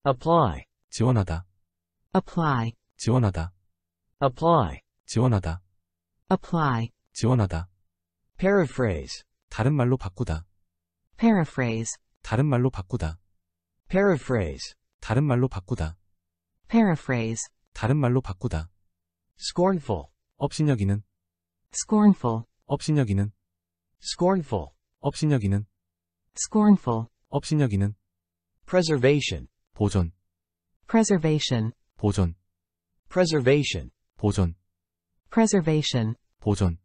apply, 지원하다, apply, 지원하다, apply, 지원하다, apply, 지원하다. paraphrase, 다른 말로 바꾸다, paraphrase, 다른 말로 바꾸다, paraphrase, 다른 말로 바꾸다, paraphrase, 다른 말로 바꾸다. scornful, 업신여기는, scornful, 업신여기는, scornful, 업신여기는, scornful, 업신여기는. preservation, 보존, preservation, 보존, preservation, 보존, preservation, 보존.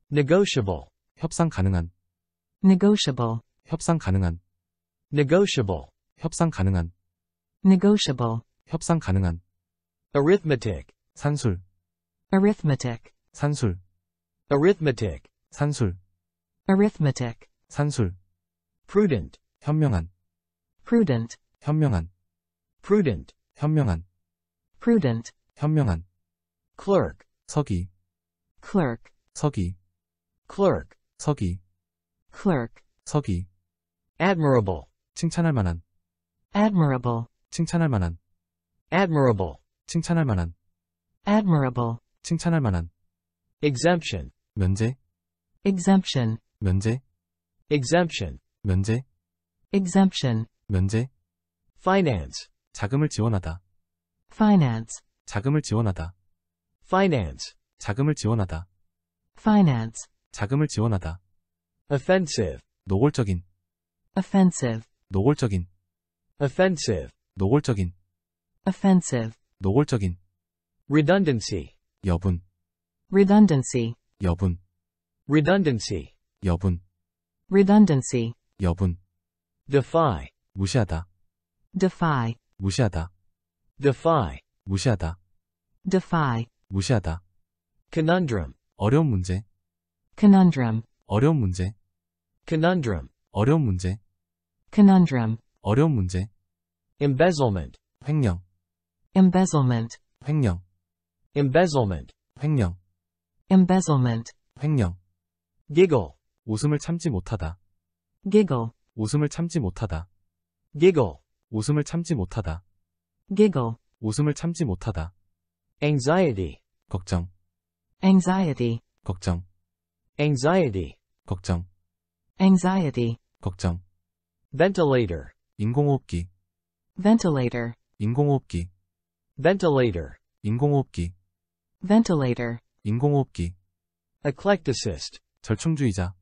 negotiable, 협상 가능한, negotiable, 협상 가능한, negotiable, 협상 가능한, negotiable, 협상 가능한. arithmetic, 산술, arithmetic, 산술, arithmetic, 산술, arithmetic, 산술. prudent, 현명한, prudent, 현명한, prudent, 현명한, prudent, 현명한. clerk, 서기, clerk, 서기, clerk, 서기, clerk, 서기. admirable, 칭찬할 만한, admirable, 칭찬할 만한, admirable, 칭찬할 만한, admirable, 칭찬할 만한. exemption, 면제, exemption, 면제, exemption, 면제, exemption, 면제. finance, 자금을 지원하다, finance, 자금을 지원하다, finance, 자금을 지원하다, finance, 자금을 지원하다. offensive, 노골적인, offensive, 노골적인, offensive, 노골적인, offensive, 노골적인. redundancy, 여분, redundancy, 여분, redundancy, 여분, redundancy, 여분. defy, 무시하다, defy, 무시하다, defy, 무시하다, defy, 무시하다. conundrum, 어려운 문제, conundrum, 어려운 문제, conundrum, 어려운 문제, conundrum, 어려운 문제. embezzlement, 횡령, embezzlement, 횡령, embezzlement, 횡령, embezzlement, 횡령. giggle, 웃음을 참지 못하다, giggle, 웃음을 참지 못하다, giggle, 웃음을 참지 못하다, giggle, 웃음을 참지 못하다. anxiety, 걱정, anxiety, 걱정, anxiety, 걱정, anxiety, 걱정. ventilator, 인공호흡기, ventilator, 인공호흡기, ventilator, 인공호흡기, ventilator, 인공호흡기. eclecticist, 절충주의자,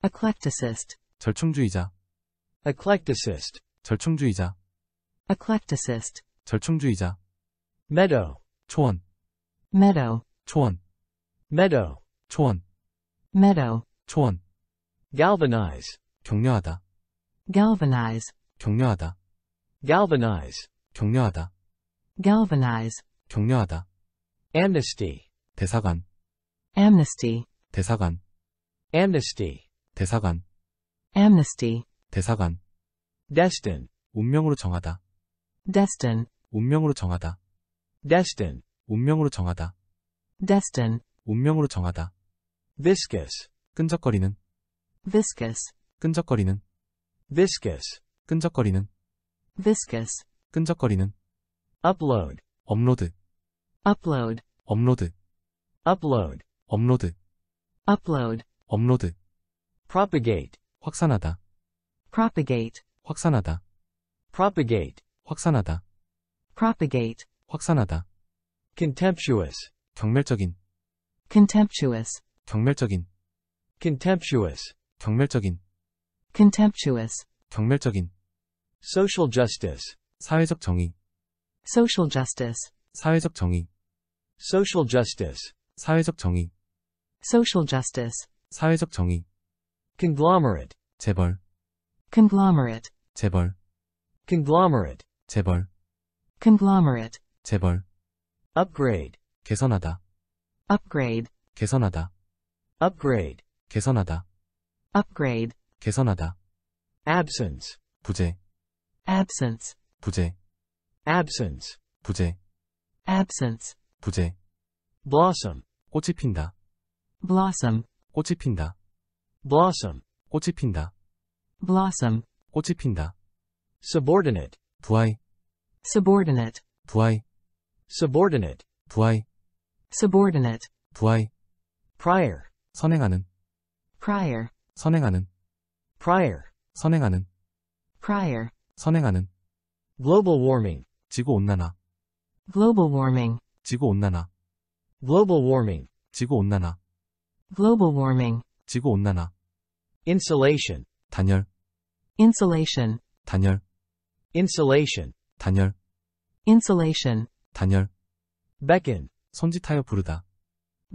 eclecticist, 절충주의자, eclecticist, 절충주의자, eclecticist, 절충주의자. meadow, 초원, meadow, 초원, meadow, 초원, meadow, 초원. galvanize, 격려하다, galvanize, 격려하다, galvanize, 격려하다, galvanize, 격려하다. amnesty, 대사관, amnesty, 대사관, amnesty, 대사관, amnesty, 대사관. destin, 운명으로 정하다, destin, 운명으로 정하다, destin, 운명으로 정하다, destin, 운명으로 정하다. viscous, 끈적거리는, viscous, 끈적거리는, viscous, 끈적거리는, viscous, 끈적거리는. upload, 업로드, upload, 업로드, upload, 업로드, upload, 업로드. propagate, 확산하다, propagate, 확산하다, propagate, 확산하다, propagate, 확산하다. contemptuous, 경멸적인, contemptuous, 경멸적인, contemptuous, 경멸적인, contemptuous, 경멸적인. social justice, 사회적 정의, social justice, 사회적 정의, social justice, 사회적 정의, social justice, 사회적 정의. conglomerate, 재벌, conglomerate, 재벌, conglomerate, 재벌, conglomerate, 재벌. upgrade, 개선하다, upgrade, 개선하다, upgrade, 개선하다, upgrade, 개선하다. absence, 부재, absence, 부재, absence, 부재, absence, 부재. blossom, 꽃이 핀다, blossom, 꽃이 핀다, blossom, 꽃이 핀다, blossom, 꽃이 핀다. subordinate, 부하의, subordinate, 부하의, subordinate, 부하의, subordinate, 부하의, prior, 선행하는, prior, 선행하는, prior, 선행하는, prior, 선행하는, global warming, 지구온난화, global warming, 지구온난화, global warming, 지구온난화, global warming, 지구온난화, insulation, 단열, insulation, 단열, insulation, 단열, insulation, 단열, beckon, 손짓하여 부르다,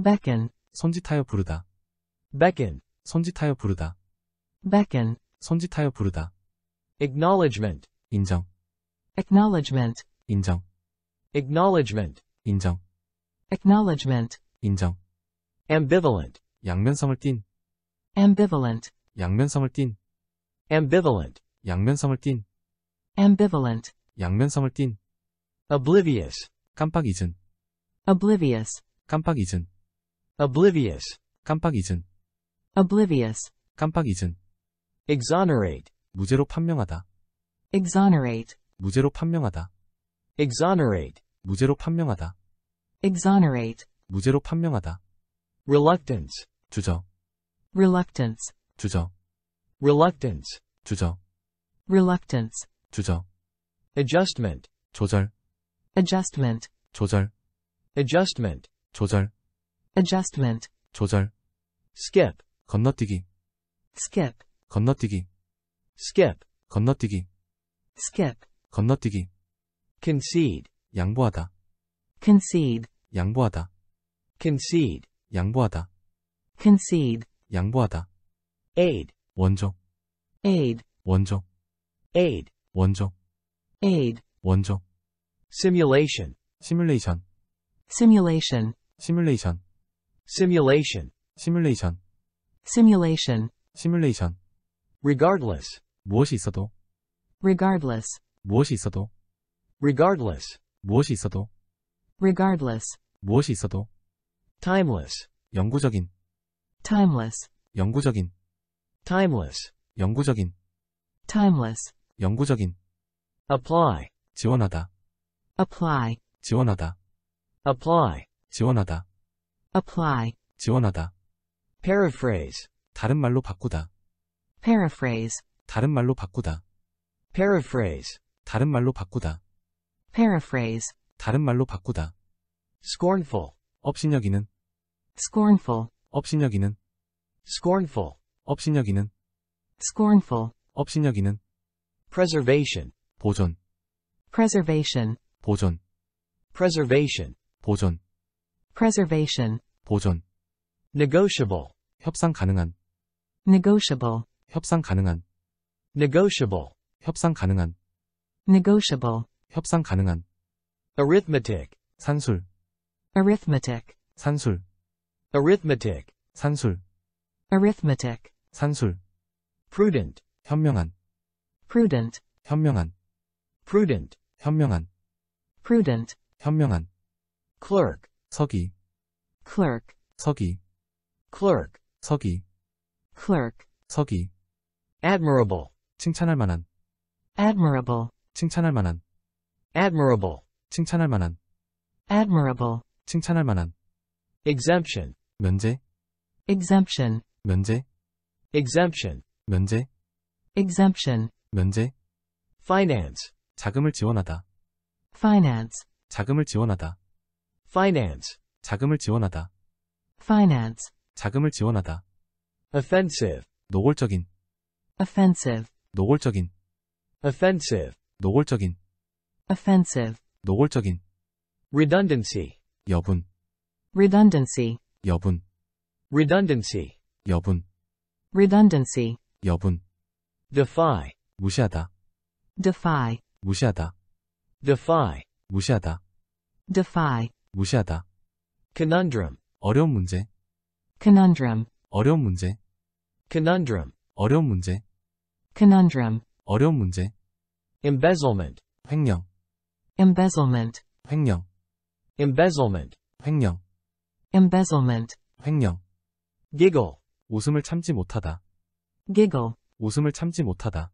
beckon, 손짓하여 부르다, beckon, 손짓하여 부르다, beckon, 손짓하여 부르다, acknowledgement, 인정, acknowledgement, 인정, acknowledgement, 인정, acknowledgement, 인정, ambivalent, 양면성을 띤, ambivalent, 양면성을 띤, ambivalent, 양면성을 띤, ambivalent, 양면성을 띤, oblivious, 깜빡 잊은, oblivious, 깜빡 잊은, oblivious, 깜빡 잊은, oblivious, 깜빡 잊은, exonerate, 무죄로 판명하다, exonerate, 무죄로 판명하다, exonerate, 무죄로 판명하다, exonerate, 무죄로 판명하다, reluctance, 주저, reluctance, 주저, reluctance, 주저, reluctance, 주저, adjustment, 조절, adjustment, 조절, adjustment, 조절, adjustment, 조절, skip, 건너뛰기, skip, 건너뛰기, skip, 건너뛰기, skip, 건너뛰기, concede, 양보하다, concede, 양보하다, concede, 양보하다, concede, 양보하다, aid, 원조, aid, 원조, aid, 원조, aid, 원조, simulation, 시뮬레이션, simulation, 시뮬레이션, simulation, 시뮬레이션, simulation, 시뮬레이션, regardless, 무엇이 있어도, regardless, 무엇이 있어도, regardless, 무엇이 있어도, regardless, 무엇이 있어도, timeless, 영구적인, timeless, 영구적인, timeless, 영구적인, timeless, 영구적인, apply, 지원하다, apply, 지원하다, apply, 지원하다, apply, 지원하다, paraphrase, 다른 말로 바꾸다, paraphrase, 다른 말로 바꾸다, paraphrase, 다른 말로 바꾸다, paraphrase, 다른 말로 바꾸다, scornful, 업신여기는, scornful, 업신여기는, scornful, 업신여기는, scornful, 업신여기는, preservation, 보존, preservation, 보존, preservation, 보존, preservation, 보존, negotiable, 협상 가능한, negotiable, 협상 가능한, negotiable, 협상 가능한, negotiable, 협상 가능한, arithmetic, 산술, arithmetic, 산술, arithmetic, 산술, arithmetic, 산술, prudent, 현명한, prudent, 현명한, prudent, 현명한, prudent, 현명한, clerk, 서기, clerk, 서기, clerk, 서기, clerk, 서기, admirable, 칭찬할 만한, admirable, 칭찬할 만한, admirable, 칭찬할 만한, admirable, 칭찬할 만한, exemption, 면제, exemption, 면제, exemption, 면제, exemption, 면제, finance, 자금을 지원하다, finance, 자금을 지원하다, finance, 자금을 지원하다, finance, 자금을 지원하다, offensive, 노골적인, offensive, 노골적인, offensive, 노골적인, offensive, 노골적인, redundancy, 여분, redundancy, 여분, redundancy, 여분, redundancy, 여분, defy, 무시하다, defy, 무시하다, defy, 무시하다, defy, 무시하다, conundrum, 어려운 문제, conundrum, 어려운 문제, conundrum, 어려운 문제, conundrum, 어려운 문제, embezzlement, 횡령, embezzlement, 횡령, embezzlement, 횡령, embezzlement, 횡령, giggle, 웃음을 참지 못하다, giggle, 웃음을 참지 못하다,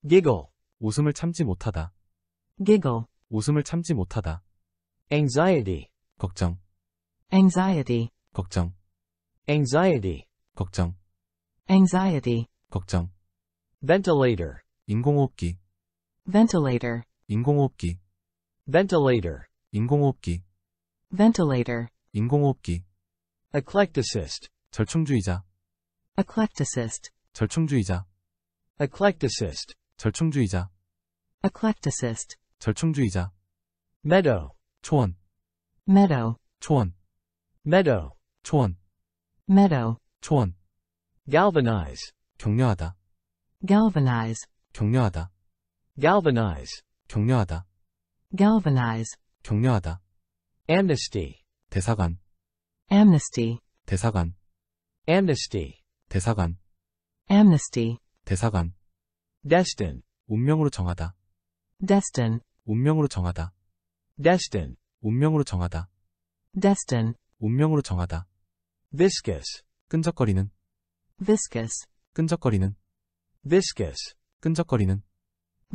giggle, 웃음을 참지 못하다, giggle, 웃음을 참지 못하다. anxiety, 걱정, anxiety, 걱정, anxiety, 걱정, anxiety, 걱정. ventilator, 인공호흡기, ventilator, 인공호흡기, ventilator, 인공호흡기, ventilator, 인공호흡기. eclecticist, 절충주의자, eclecticist, 절충주의자, eclecticist, 절충주의자, eclecticist, 절충주의자. meadow, 초원, meadow, 초원, meadow, 초원, meadow, 초원. galvanize, 격려하다, galvanize, 격려하다, galvanize, 격려하다, galvanize, 격려하다. amnesty, 대사관, amnesty, 대사관, amnesty, 대사관, amnesty, 대사관. destin, 운명으로 정하다, destin, 운명으로 정하다, destin, 운명으로 정하다, destin, 운명으로 정하다. viscous, 끈적거리는, viscous, 끈적거리는, viscous, 끈적거리는,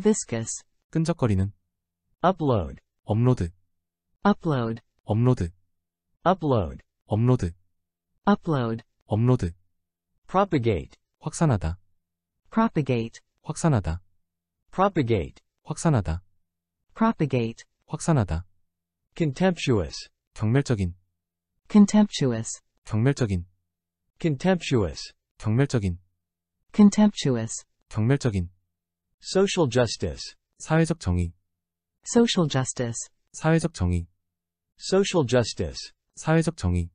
viscous, 끈적거리는. upload, 업로드, upload, 업로드, upload, 업로드, upload, 업로드. propagate, 확산하다, propagate, 확산하다, propagate, 확산하다, propagate, 확산하다. contemptuous, 경멸적인, contemptuous, 경멸적인, contemptuous, 경멸적인, contemptuous, 경멸적인. social justice, 사회적 정의, social justice, 사회적 정의, social justice, 사회적 정의,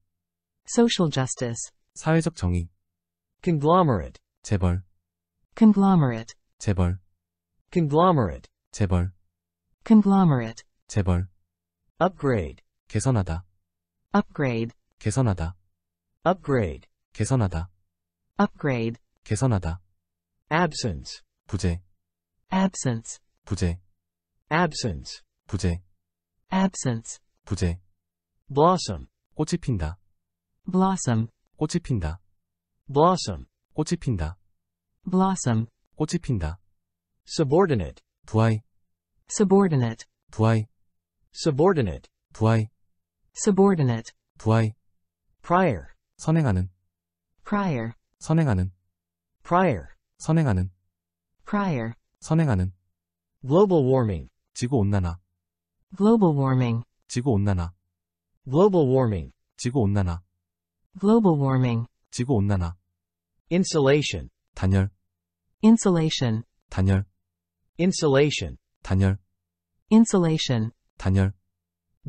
social justice, 사회적 정의. conglomerate, 재벌, conglomerate, 재벌, conglomerate, 재벌, conglomerate, 재벌. upgrade, 개선하다, upgrade, 개선하다, upgrade, 개선하다, upgrade, 개선하다. absence, 부재, absence, 부재, absence, 부재, absence, 부재. blossom, 꽃이 핀다, blossom, 꽃이 핀다, blossom, 꽃이 핀다, blossom, 꽃이 핀다. subordinate, 부하이, subordinate, 부하이, subordinate, 부하이, subordinate, 부하이. prior, 선행하는, prior, 선행하는, prior, 선행하는, prior, 선행하는. global warming, 지구온난화, global warming, 지구온난화, global warming, 지구온난화, global warming, 지구온난화. insulation, 단열, insulation, 단열, insulation, 단열, insulation, 단열.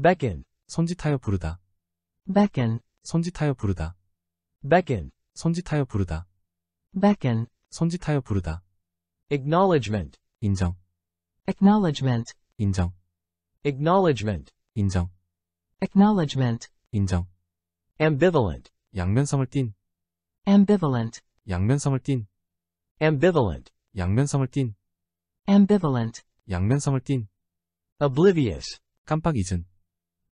beckon, 손짓하여 부르다, beckon, 손짓하여 부르다, beckon, 손짓하여 부르다, beckon, 손짓하여 부르다. acknowledgement, 인정, acknowledgement, 인정, acknowledgement, 인정, acknowledgement, 인정. ambivalent, 양면성을 띤, ambivalent, 양면성을 띤, ambivalent, 양면성을 띤, ambivalent, 양면성을 띤. oblivious, 깜빡 잊은,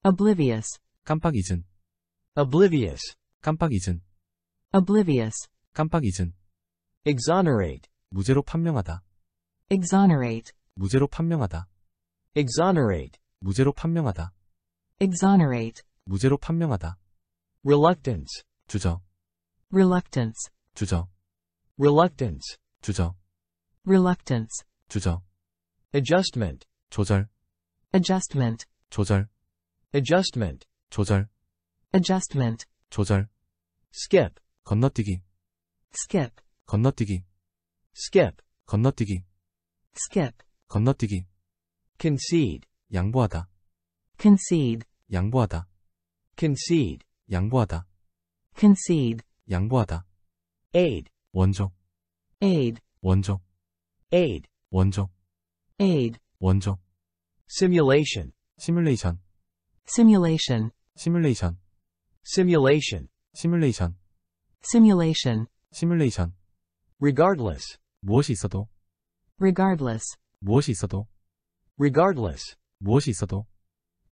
oblivious, 깜빡 잊은, oblivious, 깜빡 잊은, oblivious, 깜빡 잊은. exonerate, 무죄로 판명하다, exonerate, 무죄로 판명하다, exonerate, 무죄로 판명하다, exonerate, 무죄로 판명하다. reluctance, 주저, reluctance, 주저, reluctance, 주저, reluctance, 주저. adjustment, 조절, adjustment, 조절, adjustment, 조절, adjustment, 조절. skip, 건너뛰기, skip, 건너뛰기, skip, 건너뛰기, skip, 건너뛰기. concede, 양보하다, concede, 양보하다, concede, 양보하다, concede, 양보하다. aid, 원조, aid, 원조, aid, 원조, aid, 원조. simulation, 시뮬레이션, simulation, 시뮬레이션, simulation, 시뮬레이션, simulation, 시뮬레이션. regardless, 무엇이 있어도, regardless, 무엇이 있어도, regardless, 무엇이 있어도,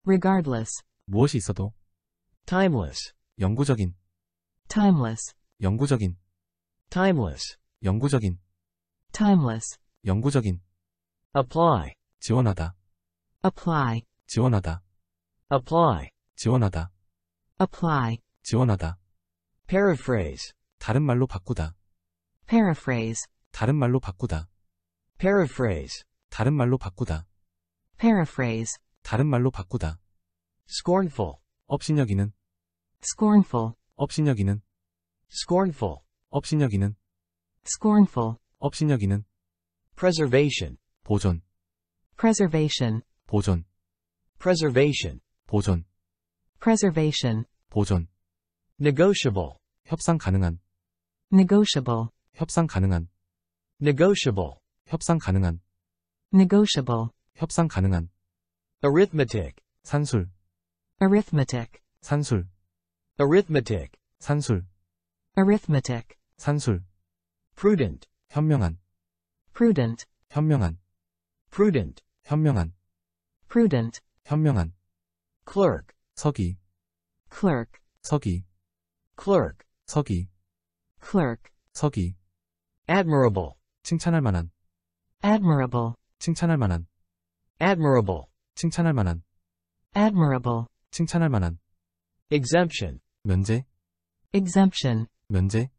regardless, 무엇이 있어도. timeless, 영구적인, timeless, 영구적인, timeless, 영구적인, timeless, 영구적인. apply, 지원하다, apply, 지원하다, apply, 지원하다, apply, 지원하다. paraphrase, 다른 말로 바꾸다, paraphrase, 다른 말로 바꾸다, paraphrase, 다른 말로 바꾸다, paraphrase, 다른 말로 바꾸다. scornful, 업신여기는, scornful, 업신여기는, scornful, 업신여기는, scornful, 업신여기는. preservation, 보존, preservation, 보존, preservation, 보존, preservation, 보존. negotiable, 협상 가능한, negotiable, 협상 가능한, negotiable, 협상 가능한, negotiable, 협상 가능한. arithmetic, 산술, arithmetic, 산술, arithmetic, 산술, arithmetic, 산술. prudent, 현명한, prudent, 현명한, prudent, 현명한, prudent, 현명한. clerk, 서기, clerk, 서기, clerk, 서기, clerk, 서기. admirable, 칭찬할 만한, admirable, 칭찬할 만한, admirable, 칭찬할 만한, admirable, 칭찬할 만한. exemption, 면제, exemption, 면제,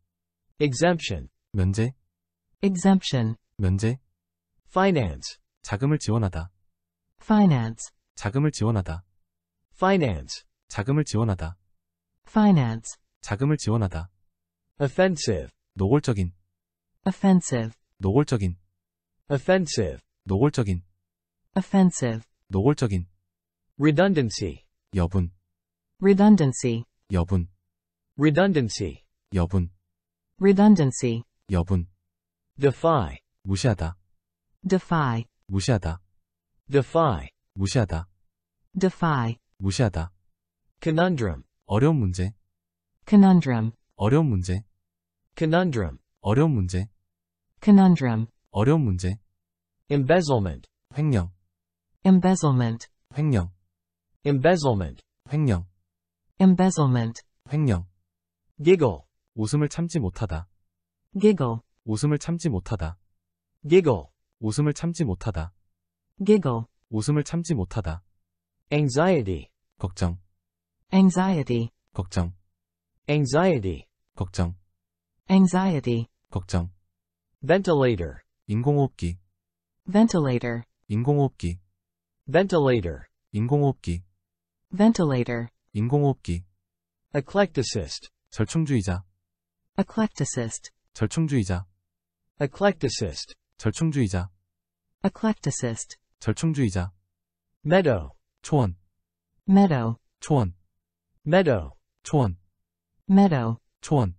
exemption, 면제, exemption, 면제. finance, 자금을 지원하다, finance, 자금을 지원하다, finance, 자금을 지원하다, finance, 자금을 지원하다. offensive, 노골적인, offensive, 노골적인, offensive, 노골적인, offensive, 노골적인. redundancy, 여분, redundancy, 여분, redundancy, 여분, redundancy, 여분. defy, 무시하다, defy, 무시하다, defy, 무시하다, defy, 무시하다. conundrum, 어려운 문제, conundrum, 어려운 문제, conundrum, 어려운 문제, conundrum, 어려운 문제. embezzlement, 횡령, embezzlement, 횡령, embezzlement, 횡령, embezzlement, 횡령. giggle, 웃음을 참지 못하다, giggle, 웃음을 참지 못하다, giggle, 웃음을 참지 못하다, giggle, 웃음을 참지 못하다. anxiety, 걱정, anxiety, 걱정, anxiety, 걱정, anxiety, 걱정. ventilator, 인공호흡기, ventilator, 인공호흡기, ventilator, 인공호흡기, ventilator, 인공호흡기. eclecticist, 절충주의자, eclecticist, 절충주의자, eclecticist, 절충주의자, eclecticist, 절충주의자. meadow, 초원, meadow, 초원, meadow, 초원, meadow, 초원.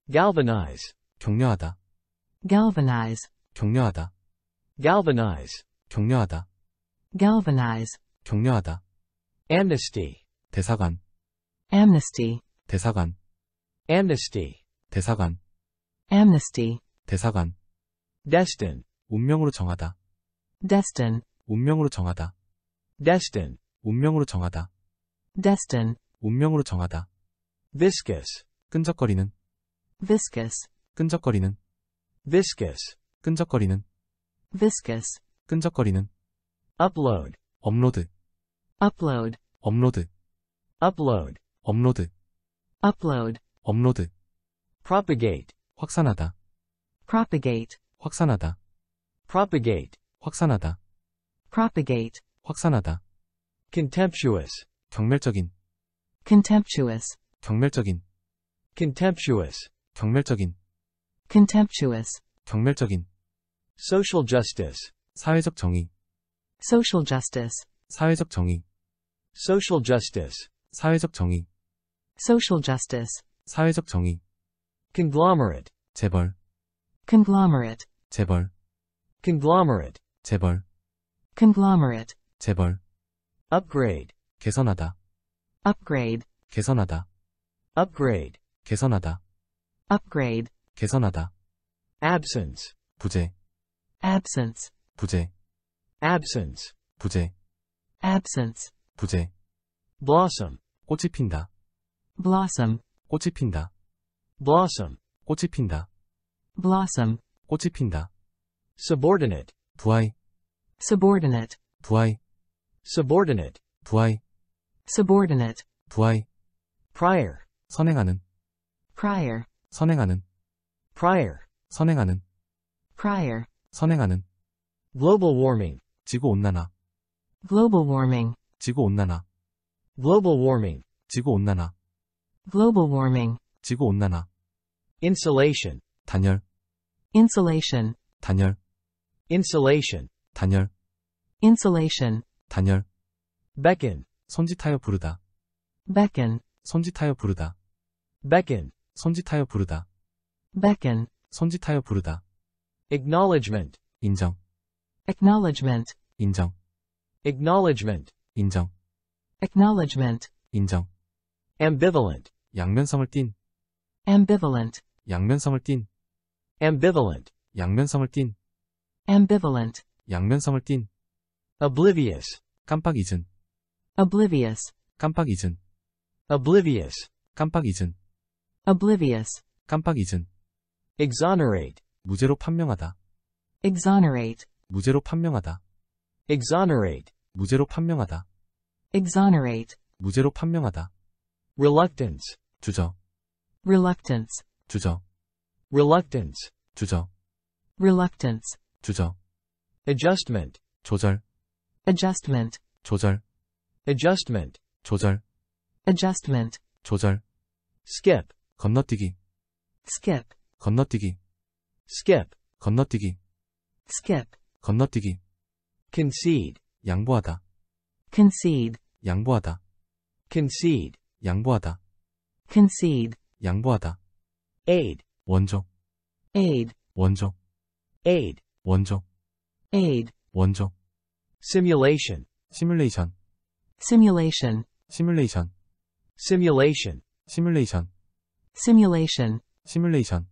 galvanize, 격려하다, galvanize, 격려하다, galvanize, 격려하다, galvanize, 격려하다. amnesty, 대사관, amnesty, 대사관, amnesty, 대사관, amnesty, 대사관. destin, 운명으로 정하다, destin, 운명으로 정하다, destin, 운명으로 정하다, destin, 운명으로 정하다. viscous, 끈적거리는, viscous, 끈적거리는, viscous, 끈적거리는, viscous, 끈적거리는. upload, 업로드, upload, 업로드, upload, 업로드, upload, 업로드. propagate, 확산하다, propagate, 확산하다, propagate, 확산하다, propagate, 확산하다. contemptuous, 경멸적인, contemptuous, 경멸적인, contemptuous, 경멸적인, contemptuous, 경멸적인. social justice, 사회적 정의, social justice, 사회적 정의, social justice, 사회적 정의, social justice, 사회적 정의. conglomerate, 재벌, conglomerate, 재벌, conglomerate, 재벌, conglomerate, 재벌. upgrade, 개선하다, upgrade, 개선하다, upgrade, 개선하다, upgrade, 개선하다. absence, 부재, absence, 부재, absence, 부재, absence, 부재. blossom, 꽃이 핀다, blossom, 꽃이 핀다, blossom, 꽃이 핀다, blossom, 꽃이 핀다. subordinate, 부하의, subordinate, 부하의, subordinate, 부하의, subordinate, 부하의, prior, 선행하는, prior, 선행하는, prior, 선행하는, prior, 선행하는, global warming, 지구온난화, global warming, 지구온난화, global warming, 지구온난화, global warming, 지구온난화, insulation, 단열, insulation, 단열, insulation, 단열, insulation, 단열, beckon, 손짓하여 부르다, beckon, 손짓하여 부르다, beckon, 손짓하여 부르다, beckon, 손짓하여 부르다, acknowledgement, 인정, acknowledgement, 인정, acknowledgement, 인정, acknowledgement, 인정, ambivalent, 양면성을 띤, ambivalent, 양면성을 띤, ambivalent, 양면성을 띤, ambivalent, 양면성을 띤, oblivious, 깜빡 잊은, oblivious, 깜빡 잊은, oblivious, 깜빡 잊은, oblivious, 깜빡 잊은, exonerate, 무죄로 판명하다, exonerate, 무죄로 판명하다, exonerate, 무죄로 판명하다, exonerate, 무죄로 판명하다, reluctance, 주저, reluctance, 주저, reluctance, 주저, reluctance, 주저, adjustment, 조절, adjustment, 조절, adjustment, 조절, adjustment, 조절, skip, 건너뛰기, skip, 건너뛰기, skip, 건너뛰기, skip, 건너뛰기, concede, 양보하다, concede, 양보하다, concede, 양보하다, concede, 양보하다, aid, 원조, aid, 원조, aid, 원조, aid, 원조, simulation, 시뮬레이션, simulation, 시뮬레이션, simulation, 시뮬레이션, simulation, 시뮬레이션,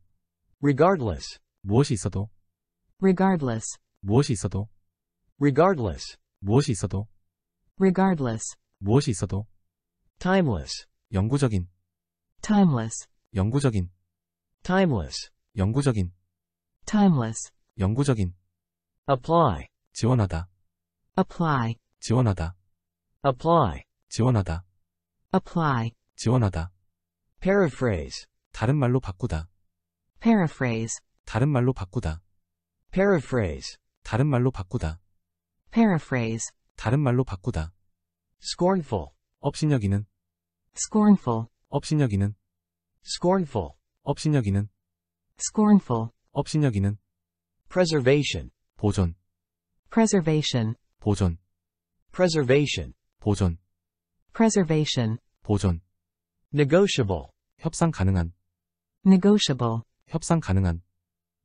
regardless, 무엇이 있어도, regardless, 무엇이 있어도, regardless, 무엇이 있어도, regardless, 무엇이 있어도, timeless, 영구적인, timeless, 영구적인, timeless, 영구적인, timeless, 영구적인, apply, 지원하다, apply, 지원하다, apply, 지원하다, apply, 지원하다, paraphrase, 다른 말로 바꾸다, paraphrase, 다른 말로 바꾸다, paraphrase, 다른 말로 바꾸다, paraphrase, 다른 말로 바꾸다, scornful, 업신여기는, scornful, 업신여기는, scornful, 업신여기는, scornful, 업신여기는, preservation, 보존, preservation, 보존, preservation, 보존, preservation, 보존, negotiable, 협상 가능한, negotiable, 협상 가능한,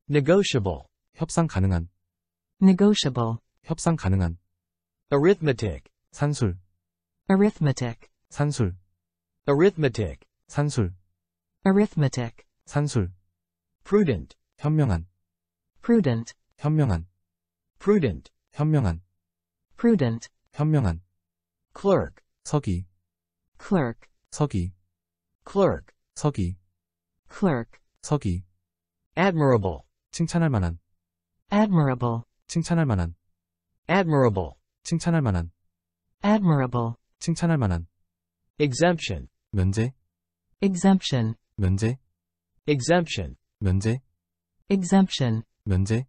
negotiable, 협상 가능한, negotiable, 협상 가능한, arithmetic, 산술, arithmetic, 산술, arithmetic, 산술, arithmetic, 산술, prudent, 현명한, prudent, 현명한, prudent, 현명한, prudent, 현명한, clerk, 서기, clerk, 서기, clerk, 서기, clerk, 서기, admirable, 칭찬할 만한, admirable, 칭찬할 만한, admirable, 칭찬할 만한, admirable, 칭찬할 만한, exemption, 면제, exemption, 면제, exemption, 면제, exemption, 면제,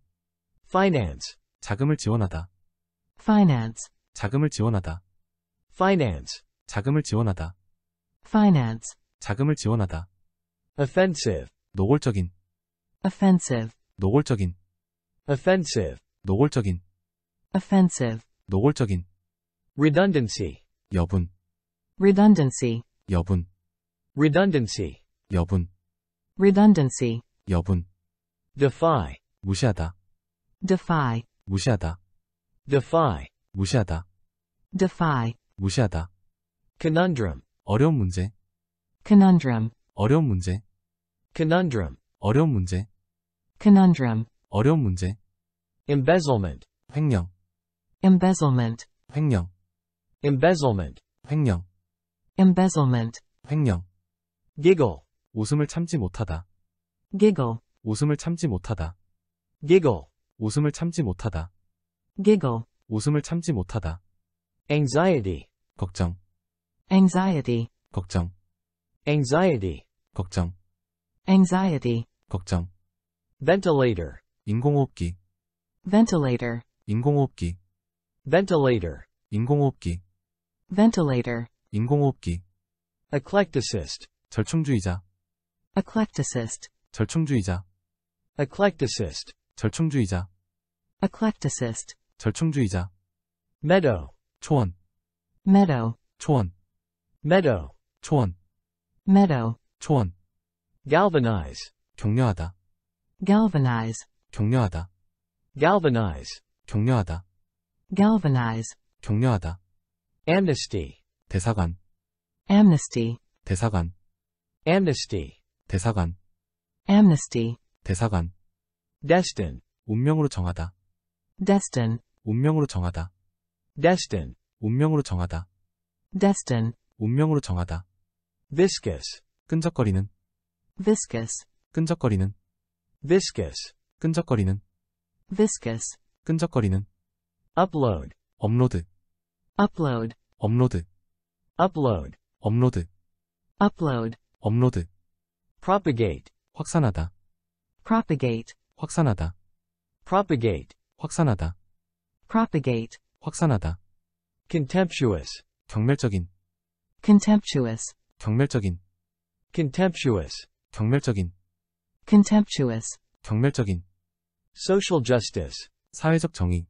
finance, 자금을 지원하다, finance, 자금을 지원하다, finance, 자금을 지원하다, finance, 자금을 지원하다, offensive, 노골적인, offensive, 노골적인, offensive, 노골적인, offensive, 노골적인, redundancy, 여분, redundancy, 여분, redundancy, 여분, redundancy, 여분, defy, 무시하다, defy, 무시하다, defy, 무시하다, defy, 무시하다, conundrum, 어려운 문제, conundrum, 어려운 문제, conundrum, 어려운 문제, conundrum, 어려운 문제, embezzlement, 횡령, embezzlement, 횡령, embezzlement, 횡령, embezzlement, 횡령, giggle, 웃음을 참지 못하다, giggle, 웃음을 참지 못하다, giggle, 웃음을 참지 못하다, giggle, 웃음을 참지 못하다, Anxiety. 걱정, Anxiety. 걱정, Anxiety. 걱정, Anxiety. 걱정. Ventilator. 인공호흡기, Ventilator. 인공호흡기, Ventilator. 인공호흡기, Ventilator. 인공호흡기. Eclecticist. 절충주의자, Eclecticist. 절충주의자, Eclecticist. 절충주의자, Eclecticist. 절충주의자. Meadow. 초원, Meadow. 초원, Meadow. 초원, Meadow. 초원. Galvanize. 격려하다, Galvanize. 격려하다, Galvanize. 격려하다, Galvanize. 격려하다. Amnesty. 대사관, Amnesty. 대사관, Amnesty. 대사관, Amnesty. 대사관. Destin. 운명으로 정하다, Destin. 운명으로 정하다, Destin. 운명으로 정하다, Destin. 운명으로 정하다. Viscous. 끈적거리는, Viscous. 끈적거리는, Viscous. 끈적거리는, Viscous. 끈적거리는. Upload. 업로드, Upload. 업로드, Upload. 업로드, Upload. 업로드. Propagate. 확산하다, Propagate. 확산하다, Propagate. 확산하다, Propagate. 확산하다. Contemptuous. 경멸적인, Contemptuous. 경멸적인, Contemptuous. 경멸적인, Contemptuous. 경멸적인. Social justice. 사회적 정의,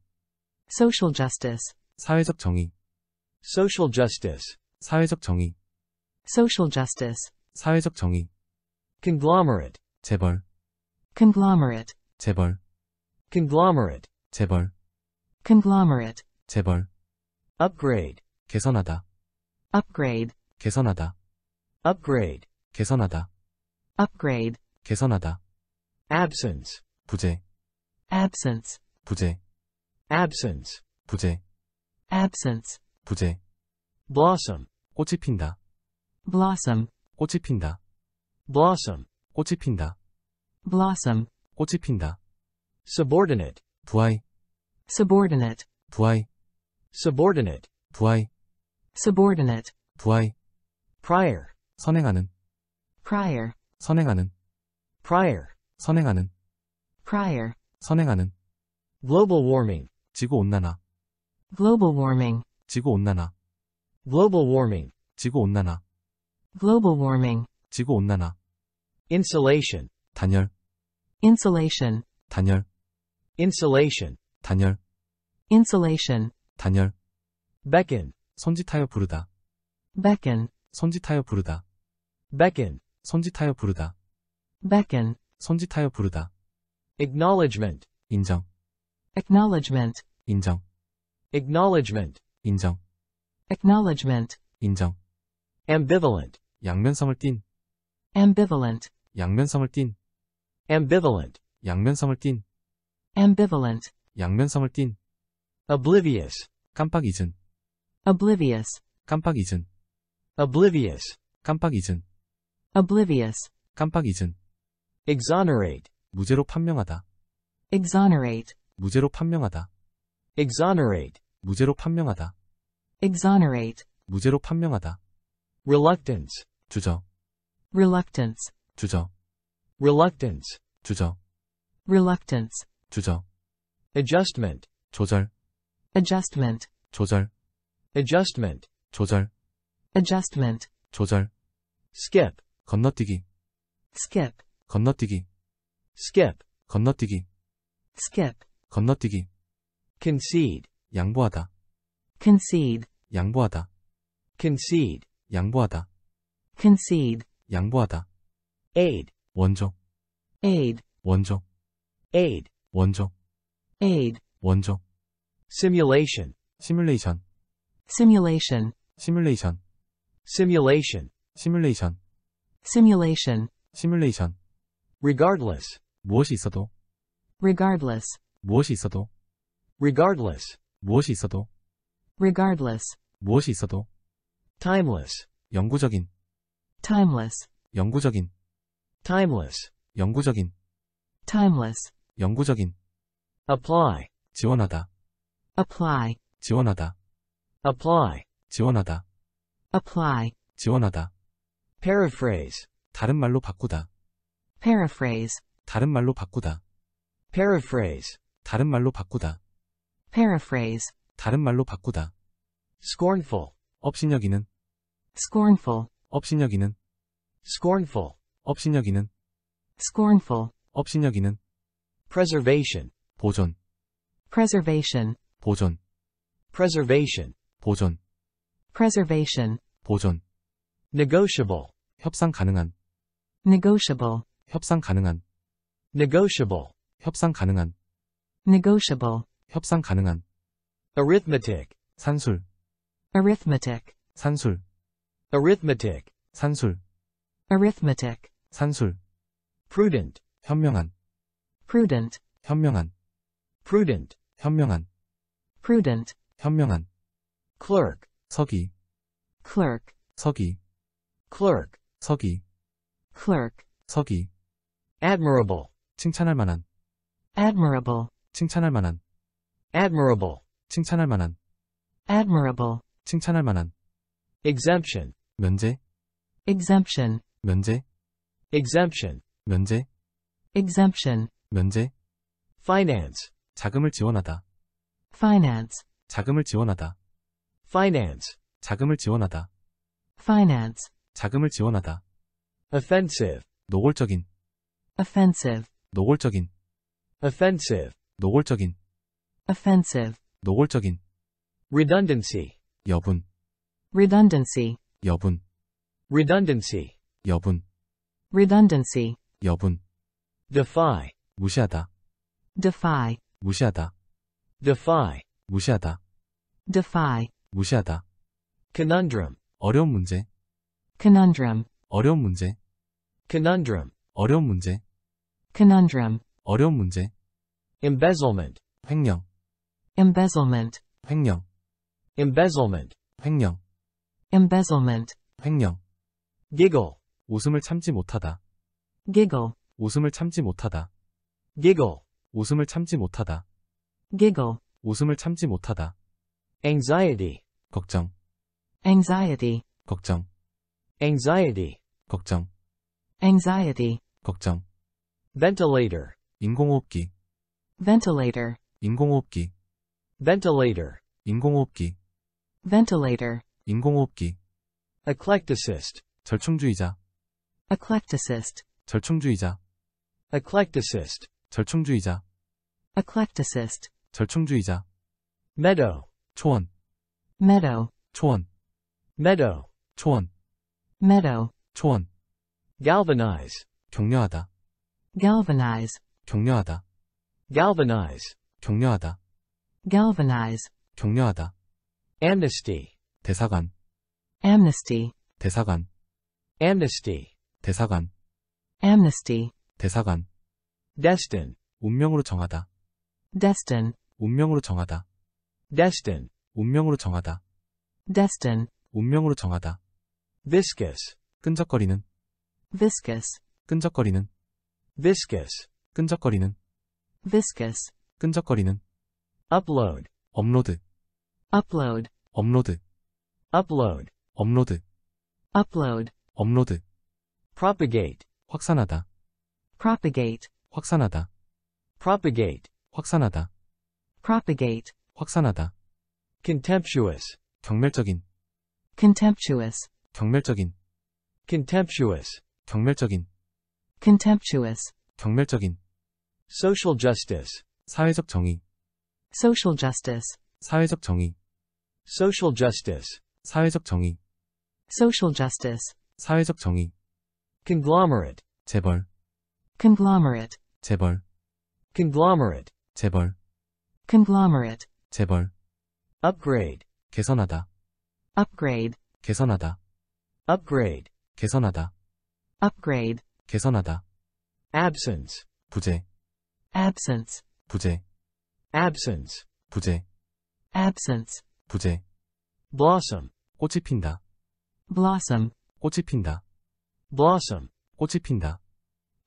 Social justice. 사회적 정의, Social justice. 사회적 정의, Social justice. 사회적 정의. Conglomerate. 재벌, Conglomerate. 재벌, Conglomerate. 재벌, Conglomerate. 재벌. Upgrade. 개선하다, Upgrade. 개선하다, Upgrade. 개선하다, Upgrade. 개선하다. Absence. 부재, Absence. 부재, Absence. 부재, Absence. 부재. Blossom. 꽃이 핀다, Blossom. 꽃이 핀다, Blossom. 꽃이 핀다, Blossom. 꽃이 핀다. Subordinate. 부하이, Subordinate. 부하이, Subordinate. 부하이, Subordinate. 부하이. Prior. 선행하는, Prior. 선행하는, Prior. 선행하는, Prior. 선행하는. Global warming. 지구온난화, Global warming. 지구온난화, Global warming. 지구온난화, Global warming. 지구온난화. Insulation. 단열, Insulation. 단열, Insulation. 단열, Insulation. 단열. Beckon. 손짓하여 부르다, Beckon. 손짓하여 부르다, Beckon. 손짓하여 부르다, Beckon. 손짓하여 부르다. Acknowledgement. 인정, Acknowledgement. 인정, Acknowledgement. 인정, Acknowledgement. 인정. Ambivalent. 양면성을 띤, Ambivalent. 양면성을 띤, Ambivalent. 양면성을 띤, Ambivalent. 양면성을 띤. Oblivious. 깜빡 잊은, Oblivious. 깜빡 잊은, Oblivious. 깜빡 잊은, Oblivious. 깜빡 잊은. Exonerate. 무죄로 판명하다, Exonerate. 무죄로 판명하다, Exonerate. 무죄로 판명하다, Exonerate. 무죄로 판명하다. Reluctance. 주저, Reluctance. 주저, Reluctance. 주저, Reluctance. 주저. Adjustment. 조절, Adjustment. 조절, Adjustment. 조절, Adjustment. 조절. Skip. 건너뛰기, Skip. 건너뛰기, Skip. 건너뛰기, Skip. 건너뛰기. Concede. 양보하다, Concede. 양보하다, Concede. 양보하다, Concede. 양보하다. Aid. 원조, Aid. 원조, Aid. 원조, Aid. 원조. Simulation. 시뮬레이션, Simulation. 시뮬레이션, Simulation. 시뮬레이션, Simulation. 시뮬레이션. Regardless. 무엇이 있어도, Regardless. 무엇이 있어도, Regardless. 무엇이 있어도, Regardless. 무엇이 있어도. Timeless. 영구적인, Timeless. 영구적인, Timeless. 영구적인, Timeless. 영구적인. Apply. 지원하다, Apply. 지원하다, apply, 지원하다, apply, 지원하다. paraphrase, 다른 말로 바꾸다, paraphrase, 다른 말로 바꾸다, paraphrase, 다른 말로 바꾸다, paraphrase, 다른 말로 바꾸다. scornful, 업신여기는, scornful, 업신여기는, scornful, 업신여기는, scornful, 업신여기는. preservation, 보존, preservation, 보존, preservation, 보존, preservation, 보존. negotiable, 협상 가능한, negotiable, 협상 가능한, negotiable, 협상 가능한, negotiable, 협상 가능한. arithmetic, 산술, arithmetic, 산술, arithmetic, 산술, arithmetic, 산술. prudent, 현명한, prudent, 현명한, prudent, 현명한, prudent, 현명한. clerk, 서기, clerk, 서기, clerk, 서기, clerk, 서기. admirable, 칭찬할 만한, admirable, 칭찬할 만한, admirable, 칭찬할 만한, admirable, 칭찬할 만한. exemption, 면제, exemption, 면제, exemption, 면제, exemption, 면제. finance, 자금을 지원하다, finance, 자금을 지원하다, finance, 자금을 지원하다, finance, 자금을 지원하다. offensive, 노골적인, offensive, 노골적인, offensive, 노골적인, offensive, 노골적인. redundancy, 여분, redundancy, 여분, redundancy, 여분, redundancy, 여분. defy, 무시하다, defy, 무시하다, defy, 무시하다, defy, 무시하다. conundrum, 어려운 문제, conundrum, 어려운 문제, conundrum, 어려운 문제, conundrum, 어려운 문제. embezzlement, 횡령, embezzlement, 횡령, embezzlement, 횡령, embezzlement, 횡령. giggle, 웃음을 참지 못하다, giggle, 웃음을 참지 못하다, giggle, 웃음을 참지 못하다, giggle, 웃음을 참지 못하다. anxiety, 걱정, anxiety, 걱정, anxiety, 걱정, anxiety, 걱정. ventilator, 인공호흡기, ventilator, 인공호흡기, ventilator, 인공호흡기, ventilator, 인공호흡기. eclecticist, 절충주의자, eclecticist, 절충주의자, eclecticist, 절충주의자, eclecticist, 절충주의자. meadow, 초원, meadow, 초원, meadow, 초원, meadow, 초원. galvanize, 격려하다, galvanize, 격려하다, galvanize, 격려하다, galvanize, 격려하다. amnesty, 대사관, amnesty, 대사관, amnesty, 대사관, amnesty, 대사관. destin, 운명으로 정하다, destin, 운명으로 정하다, destin, 운명으로 정하다, destin, 운명으로 정하다. viscous, 끈적거리는, viscous, 끈적거리는, viscous, 끈적거리는, viscous, 끈적거리는. upload, 업로드, upload, 업로드, upload, 업로드, upload, 업로드. propagate, 확산하다, propagate, 확산하다, propagate, 확산하다, propagate, 확산하다. contemptuous, 경멸적인, contemptuous, 경멸적인, contemptuous, 경멸적인, contemptuous, 경멸적인. social justice, 사회적 정의, social justice, 사회적 정의, social justice, 사회적 정의, social justice, 사회적 정의. conglomerate, 재벌, conglomerate, 재벌, conglomerate, 재벌, conglomerate, 재벌. upgrade, 개선하다, upgrade, 개선하다, upgrade, 개선하다, upgrade, 개선하다. absence, 부재, absence, 부재, absence, 부재, absence, 부재. blossom, 꽃이 핀다, blossom, 꽃이 핀다, blossom, 꽃이 핀다,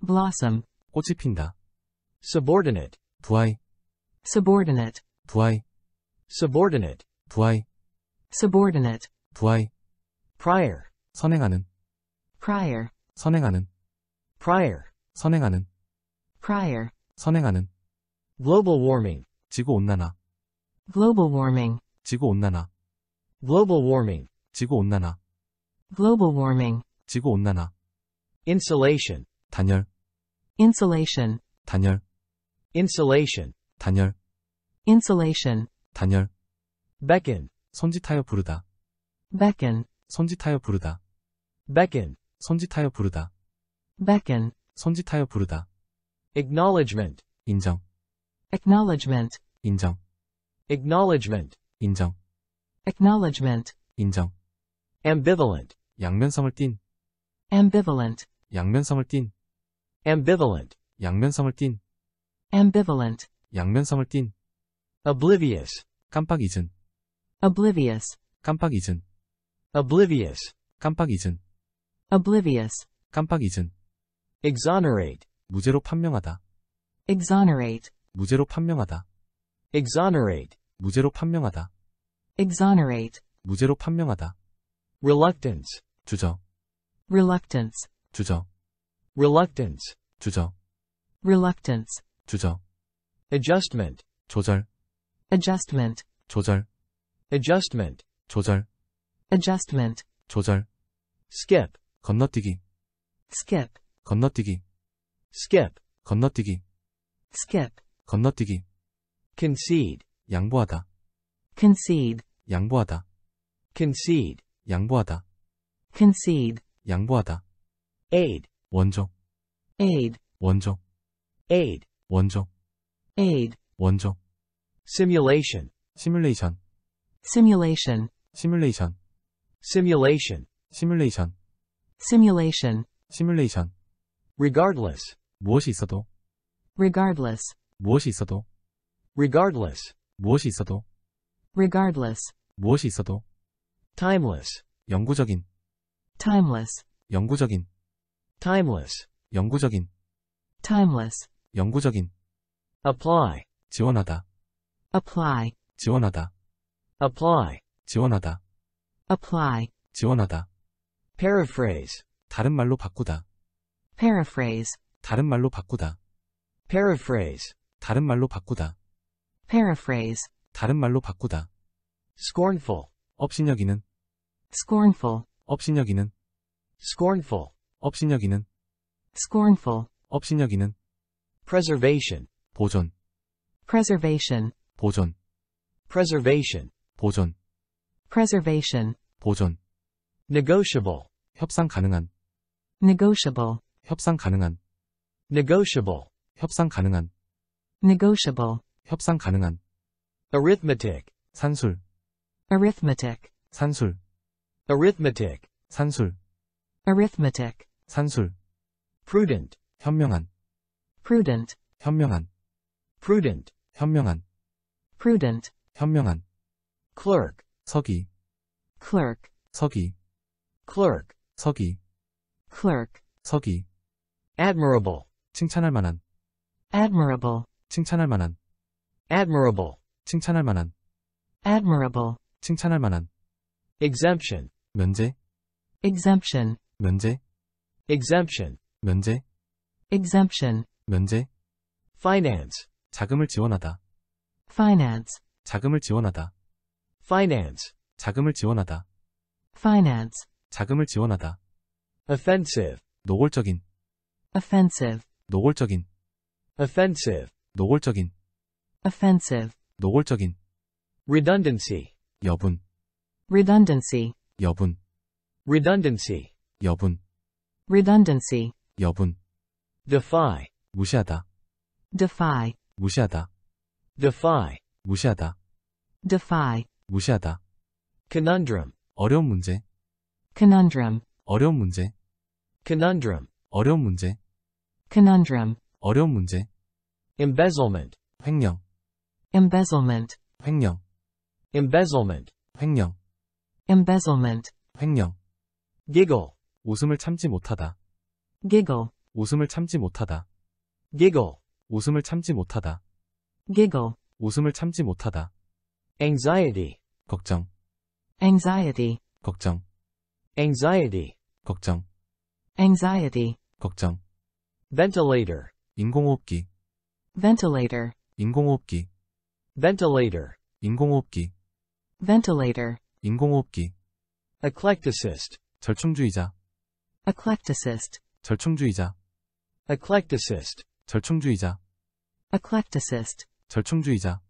blossom, 꽃이 핀다. subordinate, 부하이, subordinate, 부하이, subordinate, 부하이. subordinate, 부하의, prior, 선행하는, prior, 선행하는, prior, 선행하는, prior, 선행하는, global warming, 지구온난화, global warming, 지구온난화, global warming, 지구온난화, global warming, 지구온난화, insulation, 단열, insulation, 단열, insulation, 단열, insulation, 단열, beckon, 손짓하여 부르다, beckon, 손짓하여 부르다, beckon, 손짓하여 부르다, beckon, 손짓하여 부르다, acknowledgement, 인정, acknowledgement, 인정, acknowledgement, 인정, acknowledgement, 인정, ambivalent, 양면성을 띤, ambivalent, 양면성을 띤, ambivalent, 양면성을 띤, ambivalent, 양면성을 띤, oblivious, 깜빡 잊은, oblivious, 깜빡 잊은, oblivious, 깜빡 잊은, oblivious, 깜빡 잊은, exonerate, 무죄로 판명하다, exonerate, 무죄로 판명하다, exonerate, 무죄로 판명하다, exonerate, 무죄로 판명하다, reluctance, 주저, reluctance, 주저, reluctance, 주저, reluctance, 주저, adjustment, 조절, adjustment, 조절, adjustment, 조절, adjustment, 조절, skip, 건너뛰기, skip, 건너뛰기, skip, 건너뛰기, skip, 건너뛰기, concede, 양보하다, concede, 양보하다, concede, 양보하다, concede, 양보하다, aid, 원조, aid, 원조, aid, 원조, aid, 원조, simulation, 시뮬레이션, simulation, 시뮬레이션, simulation, 시뮬레이션, simulation, 시뮬레이션, regardless, 무엇이 있어도, regardless, 무엇이 있어도, regardless, 무엇이 있어도, regardless, 무엇이 있어도, timeless, 영구적인, timeless, 영구적인, timeless, 영구적인, timeless, 영구적인, apply, 지원하다, apply, 지원하다, apply, 지원하다, apply, 지원하다, paraphrase, 다른 말로 바꾸다, paraphrase, 다른 말로 바꾸다, paraphrase, 다른 말로 바꾸다, paraphrase, 다른 말로 바꾸다, scornful, 업신여기는, scornful, 업신여기는, scornful, 업신여기는, scornful, 업신여기는, preservation, 보존, preservation, 보존, preservation, 보존, preservation, 보존, negotiable, 협상 가능한, negotiable, 협상 가능한, negotiable, 협상 가능한, negotiable, 협상 가능한, arithmetic, 산술, arithmetic, 산술, arithmetic, 산술, arithmetic, 산술, prudent, 현명한, prudent, 현명한, prudent, 현명한, prudent, 현명한, clerk, 서기, clerk, 서기, clerk, 서기, clerk, 서기, admirable, 칭찬할 만한, admirable, 칭찬할 만한, admirable, 칭찬할 만한, admirable, 칭찬할 만한, exemption, 면제, exemption, 면제, exemption, 면제, exemption, 면제, finance, 자금을 지원하다, finance, 자금을 지원하다, finance, 자금을 지원하다, finance, 자금을 지원하다, offensive, 노골적인, offensive, 노골적인, offensive, 노골적인, offensive, 노골적인, redundancy, 여분, redundancy, 여분, redundancy, 여분, redundancy, 여분, defy, 무시하다, defy, 무시하다, defy, 무시하다, defy, 무시하다, conundrum, 어려운 문제, conundrum, 어려운 문제, conundrum, 어려운 문제, conundrum, 어려운 문제, embezzlement, 횡령, embezzlement, 횡령, embezzlement, 횡령, embezzlement, 횡령, giggle, 웃음을 참지 못하다, giggle, 웃음을 참지 못하다, giggle, 웃음을 참지 못하다, giggle, 웃음을 참지 못하다, anxiety, 걱정, anxiety, 걱정, anxiety, 걱정, anxiety, 걱정. ventilator, 인공호흡기, ventilator, 인공호흡기, ventilator, 인공호흡기, ventilator, 인공호흡기. eclecticist, 절충주의자, eclecticist, 절충주의자, eclecticist, 절충주의자, eclecticist, 절충주의자.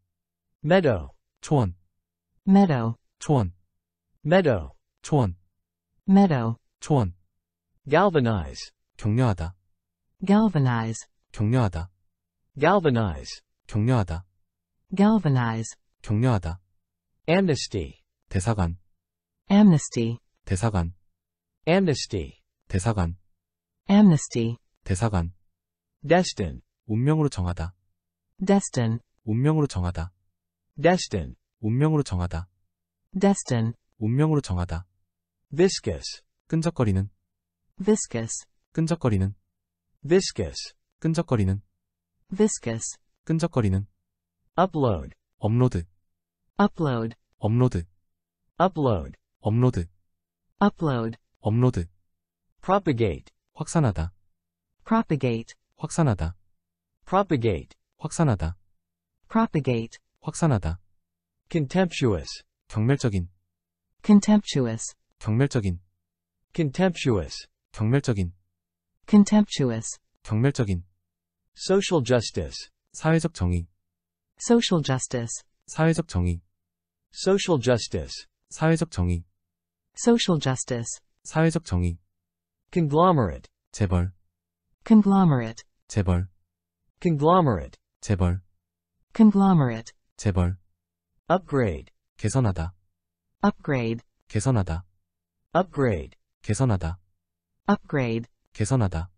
meadow, 초원, meadow, 초원, meadow, 초원, meadow, 초원. galvanize, 격려하다, galvanize, 격려하다, galvanize, 격려하다, galvanize, 격려하다. amnesty, 대사관, amnesty, 대사관, amnesty, 대사관, amnesty, 대사관. destin, 운명으로 정하다, destin, 운명으로 정하다, destin, 운명으로 정하다, destin, 운명으로 정하다. viscous, 끈적거리는, viscous, 끈적거리는, viscous, 끈적거리는, viscous, 끈적거리는. upload, 업로드, upload, 업로드, upload, 업로드, upload, 업로드. propagate, 확산하다, propagate, 확산하다, propagate, 확산하다, propagate, 확산하다. contemptuous, 경멸적인, contemptuous, 경멸적인, contemptuous, 경멸적인, contemptuous, 경멸적인. social justice, 사회적 정의, social justice, 사회적 정의, social justice, 사회적 정의, social justice, 사회적 정의. conglomerate, 재벌, conglomerate, 재벌, conglomerate, 재벌, conglomerate, 재벌. upgrade, 개선하다, upgrade, 개선하다, upgrade, 개선하다, upgrade, 개선하다.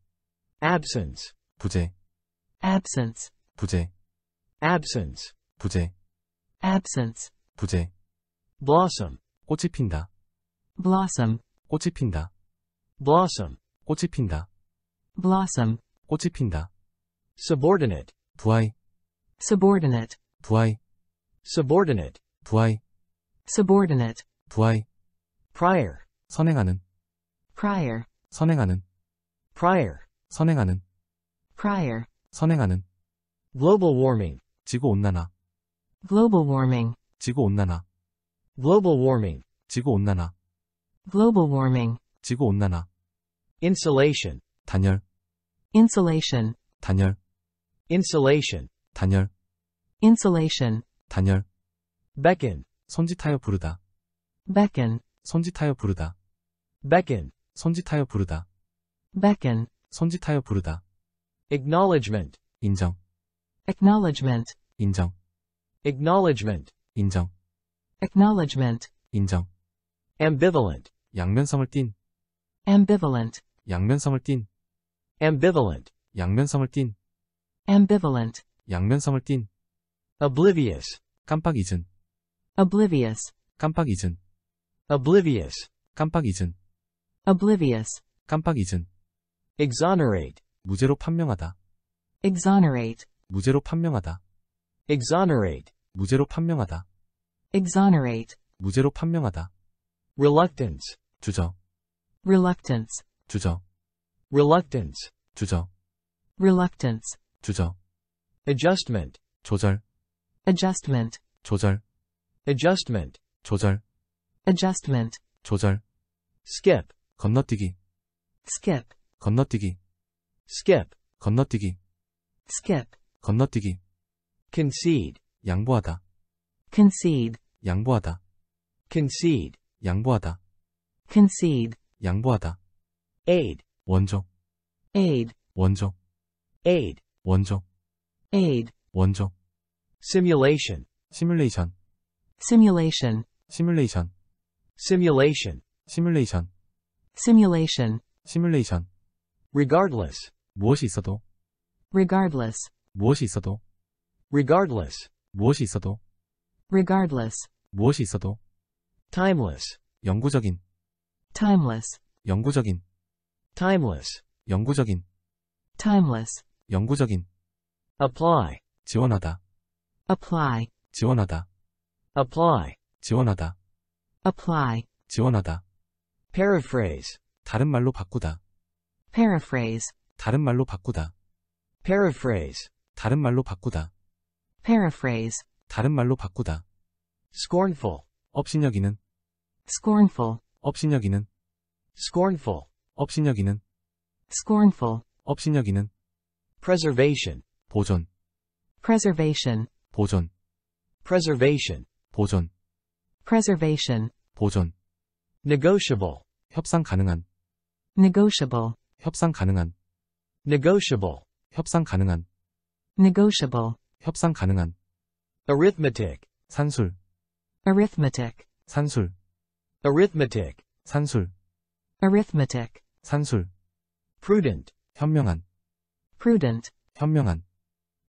absence, 부재, absence, 부재, absence, 부재, absence, 부재. blossom, 꽃이 핀다, blossom, 꽃이 핀다, blossom, 꽃이 핀다, blossom, 꽃이 핀다. subordinate, 부하이, subordinate, 부하이, subordinate, 부하이, subordinate, 부하이. prior, 선행하는, prior, 선행하는, prior, 선행하는, prior, 선행하는. global warming, 지구온난화, global warming, 지구온난화, global warming, 지구온난화, global warming, 지구온난화. insulation, 단열, insulation, 단열, insulation, 단열, insulation, 단열. beckon, 손짓하여 부르다, beckon, 손짓하여 부르다, beckon, 손짓하여 부르다, beckon, 손짓하여 부르다. acknowledgement, 인정, acknowledgement, 인정, acknowledgement, 인정, acknowledgement, 인정. ambivalent, 양면성을 띤, ambivalent, 양면성을 띤, ambivalent, 양면성을 띤, ambivalent, 양면성을 띤. oblivious, 깜빡 잊은, oblivious, 깜빡 잊은, oblivious, 깜빡 잊은, oblivious, 깜빡 잊은. exonerate, 무죄로 판명하다, exonerate, 무죄로 판명하다, exonerate, 무죄로 판명하다, exonerate, 무죄로 판명하다. reluctance, 주저, reluctance, 주저, reluctance, 주저, reluctance, 주저. adjustment, 조절, adjustment, 조절, adjustment, 조절, adjustment, 조절. skip, 건너뛰기, skip, 건너뛰기, skip, 건너뛰기, skip, 건너뛰기. concede, 양보하다, concede, 양보하다, concede, 양보하다, concede, 양보하다. aid, 원조, aid, 원조, aid, 원조, aid, 원조. simulation, 시뮬레이션, simulation, 시뮬레이션, simulation, 시뮬레이션, simulation, 시뮬레이션. regardless, 무엇이 있어도, regardless, 무엇이 있어도, regardless, 무엇이 있어도, regardless, 무엇이 있어도. timeless, 영구적인, timeless, 영구적인, timeless, 영구적인, timeless, 영구적인. apply, 지원하다, apply, 지원하다, apply, 지원하다, apply, 지원하다, paraphrase, 다른 말로 바꾸다, paraphrase, 다른 말로 바꾸다, paraphrase, 다른 말로 바꾸다, paraphrase, 다른 말로 바꾸다, scornful, 업신여기는, scornful, 업신여기는, scornful, 업신여기는, scornful, 업신여기는, preservation, 보존, preservation, 보존, preservation, 보존, preservation, 보존, negotiable, 협상 가능한, negotiable, 협상 가능한, negotiable, 협상 가능한, negotiable, 협상 가능한, arithmetic, 산술, arithmetic, 산술, arithmetic, 산술, arithmetic, 산술, prudent, 현명한, prudent, 현명한,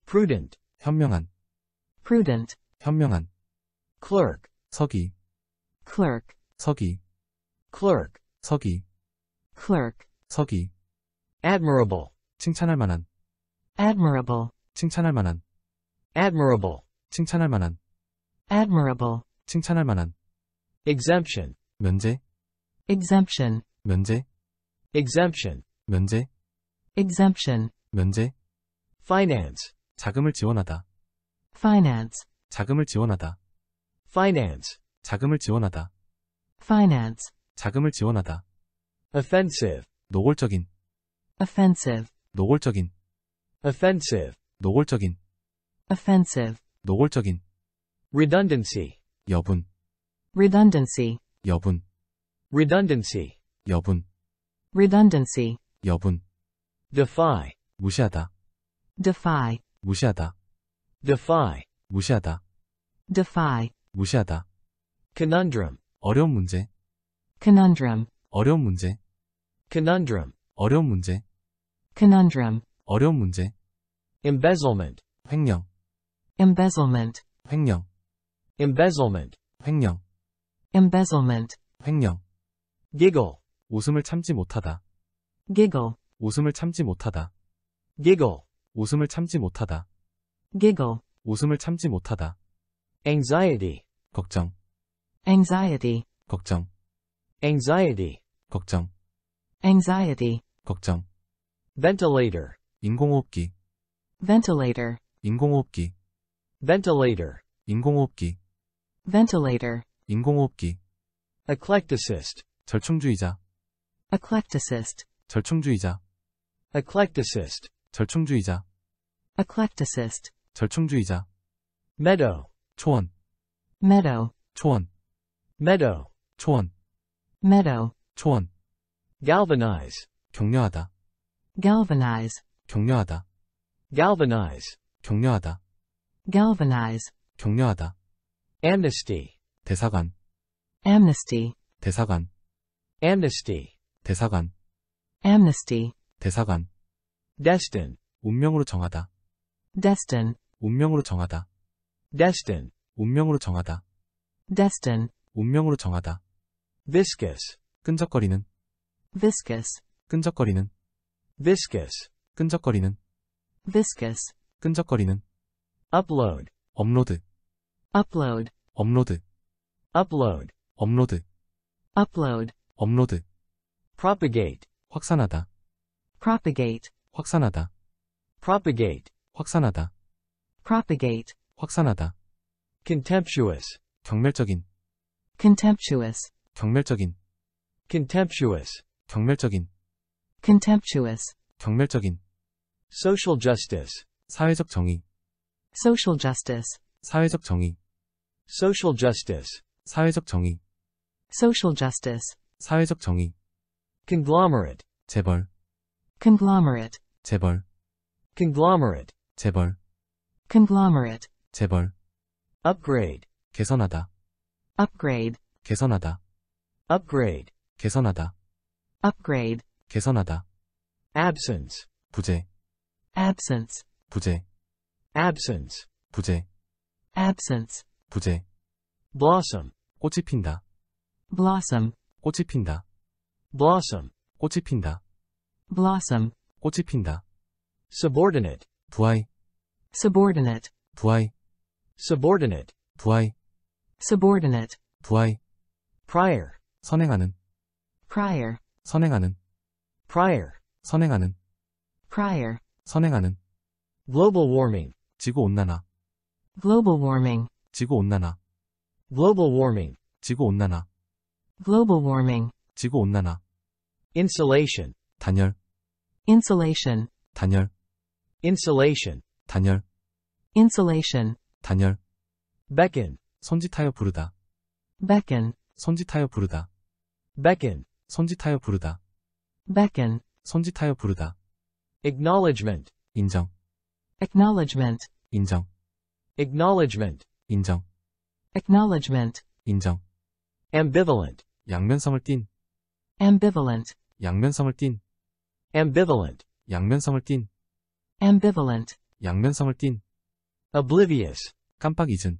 prudent, 현명한, prudent, 현명한, clerk, 서기, clerk, 서기, clerk, 서기, clerk, 서기, admirable, 칭찬할 만한, admirable, 칭찬할 만한, admirable, 칭찬할 만한, admirable, 칭찬할 만한, exemption, 면제, exemption, 면제, exemption, 면제, exemption, 면제, finance, 자금을 지원하다, finance, 자금을 지원하다, finance, 자금을 지원하다, finance, 자금을 지원하다, offensive, 노골적인, offensive, 노골적인, offensive, 노골적인, offensive, 노골적인, redundancy, 여분, redundancy, 여분, redundancy, 여분, redundancy, 여분, defy, 무시하다, defy, 무시하다, defy, 무시하다, defy, 무시하다, conundrum, 어려운 문제, conundrum, 어려운 문제, conundrum, 어려운 문제, conundrum, 어려운 문제, embezzlement, 횡령, embezzlement, 횡령, embezzlement, 횡령, embezzlement, 횡령, giggle, 웃음을 참지 못하다, giggle, 웃음을 참지 못하다, giggle, 웃음을 참지 못하다, giggle, 웃음을 참지 못하다, anxiety, 걱정, anxiety, 걱정, anxiety, 걱정, anxiety, 걱정, ventilator, 인공호흡기, ventilator, 인공호흡기, ventilator, 인공호흡기, ventilator, 인공호흡기, eclecticist, 절충주의자, eclecticist, 절충주의자, eclecticist, 절충주의자, eclecticist, 절충주의자, meadow, 초원, meadow, 초원, meadow, 초원, meadow, 초원, galvanize, 격려하다, galvanize, 격려하다, galvanize, 격려하다, galvanize, 격려하다, amnesty, 대사관, amnesty, 대사관, amnesty, 대사관, amnesty, 대사관, destin, 운명으로 정하다, destin, 운명으로 정하다, destin, 운명으로 정하다, destin, 운명으로 정하다, viscous, 끈적거리는, viscous, 끈적거리는, viscous, 끈적거리는, viscous, 끈적거리는, upload, 업로드, upload, 업로드, upload, 업로드, upload, 업로드, propagate, 확산하다, propagate, 확산하다, propagate, 확산하다, propagate, 확산하다, contemptuous, 경멸적인, contemptuous, 경멸적인, contemptuous, 경멸적인, contemptuous, 경멸적인, social justice, 사회적 정의, social justice, 사회적 정의, social justice, 사회적 정의, social justice, 사회적 정의, conglomerate, 재벌, conglomerate, 재벌, conglomerate, 재벌, conglomerate, 재벌, upgrade, 개선하다, upgrade, 개선하다, upgrade, 개선하다, upgrade, 개선하다, absence, 부재, absence, 부재, absence, 부재, absence, 부재, blossom, 꽃이 핀다, blossom, 꽃이 핀다, blossom, 꽃이 핀다, blossom, 꽃이 핀다, subordinate, 부하이, subordinate, 부하이, subordinate, 부하이, subordinate, 부하이, prior, 선행하는, prior, 선행하는, prior, 선행하는, prior, 선행하는, global warming, 지구온난화, global warming, 지구온난화, global warming, 지구온난화, global warming, 지구온난화, insulation, 단열, insulation, 단열, insulation, 단열, insulation, 단열, beckon, 손짓하여 부르다, beckon, 손짓하여 부르다, beckon, 손짓하여 부르다, beckon, 손짓하여 부르다, acknowledgement, 인정, acknowledgement, 인정, acknowledgement, 인정, acknowledgement, 인정, ambivalent, 양면성을 띤, ambivalent, 양면성을 띤, ambivalent, 양면성을 띤, ambivalent, 양면성을 띤, oblivious, 깜빡 잊은,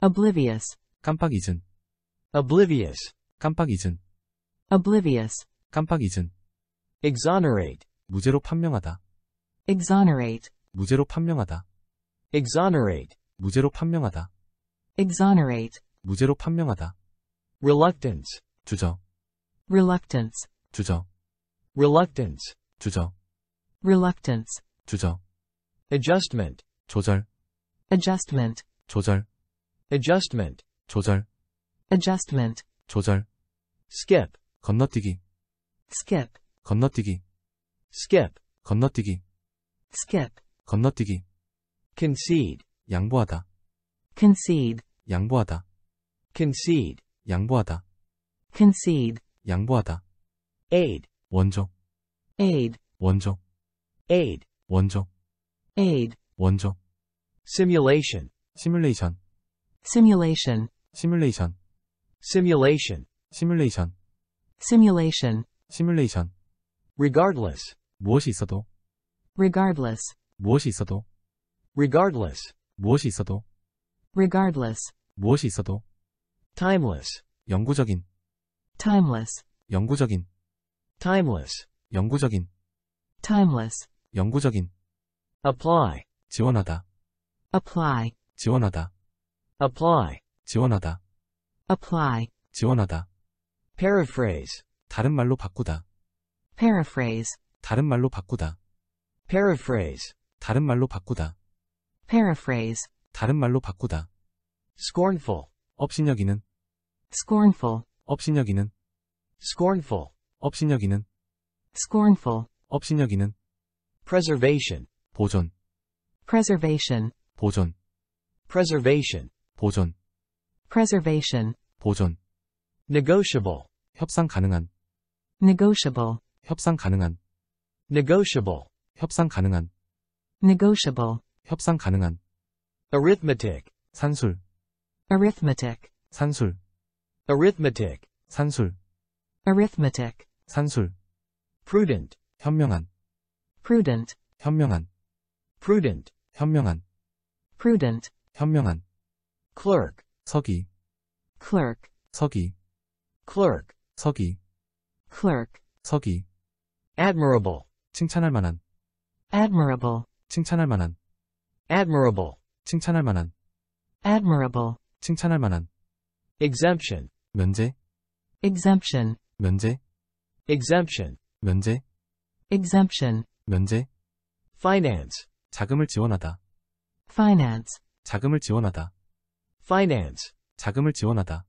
oblivious, 깜빡 잊은, oblivious, 깜빡 잊은, oblivious, 깜빡 잊은, exonerate, 무죄로 판명하다, exonerate, 무죄로 판명하다, exonerate, 무죄로 판명하다, exonerate, 무죄로 판명하다, reluctance, 주저, reluctance, 주저, reluctance, 주저, reluctance, 주저, adjustment, 조절, adjustment, 조절, adjustment, 조절, adjustment, 조절, skip, 건너뛰기, skip, 건너뛰기, skip, 건너뛰기, skip, 건너뛰기, concede, 양보하다, concede, 양보하다, concede, 양보하다, concede, 양보하다, aid, 원조, aid, 원조, aid, 원조, aid, 원조, simulation, 시뮬레이션, simulation, 시뮬레이션, simulation, 시뮬레이션, simulation, 시뮬레이션, regardless, 무엇이 있어도, regardless, 무엇이 있어도, regardless, 무엇이 있어도, regardless, 무엇이 있어도, timeless, 영구적인, timeless, 영구적인, timeless, 영구적인, timeless, 영구적인, apply, 지원하다, apply, 지원하다, apply, 지원하다, apply, 지원하다, paraphrase, 다른 말로 바꾸다, paraphrase, 다른 말로 바꾸다, paraphrase, 다른 말로 바꾸다, paraphrase, 다른 말로 바꾸다, scornful, 업신여기는, scornful, 업신여기는, scornful, 업신여기는, scornful, 업신여기는, preservation, 보존, preservation, 보존, preservation, 보존, preservation, 보존, negotiable, 협상 가능한, negotiable, 협상 가능한, negotiable, 협상 가능한, negotiable, 협상 가능한, arithmetic, 산술, arithmetic, 산술, arithmetic, 산술, arithmetic, 산술, prudent, 현명한, prudent, 현명한, prudent, 현명한, prudent, 현명한, clerk, 서기, clerk, 서기, clerk, 서기, clerk, 서기, admirable, 칭찬할 만한, admirable, 칭찬할 만한, admirable, 칭찬할 만한, admirable, 칭찬할 만한, exemption, 면제, exemption, 면제, exemption, 면제, exemption, 면제, finance, 자금을 지원하다, finance, 자금을 지원하다, finance, 자금을 지원하다,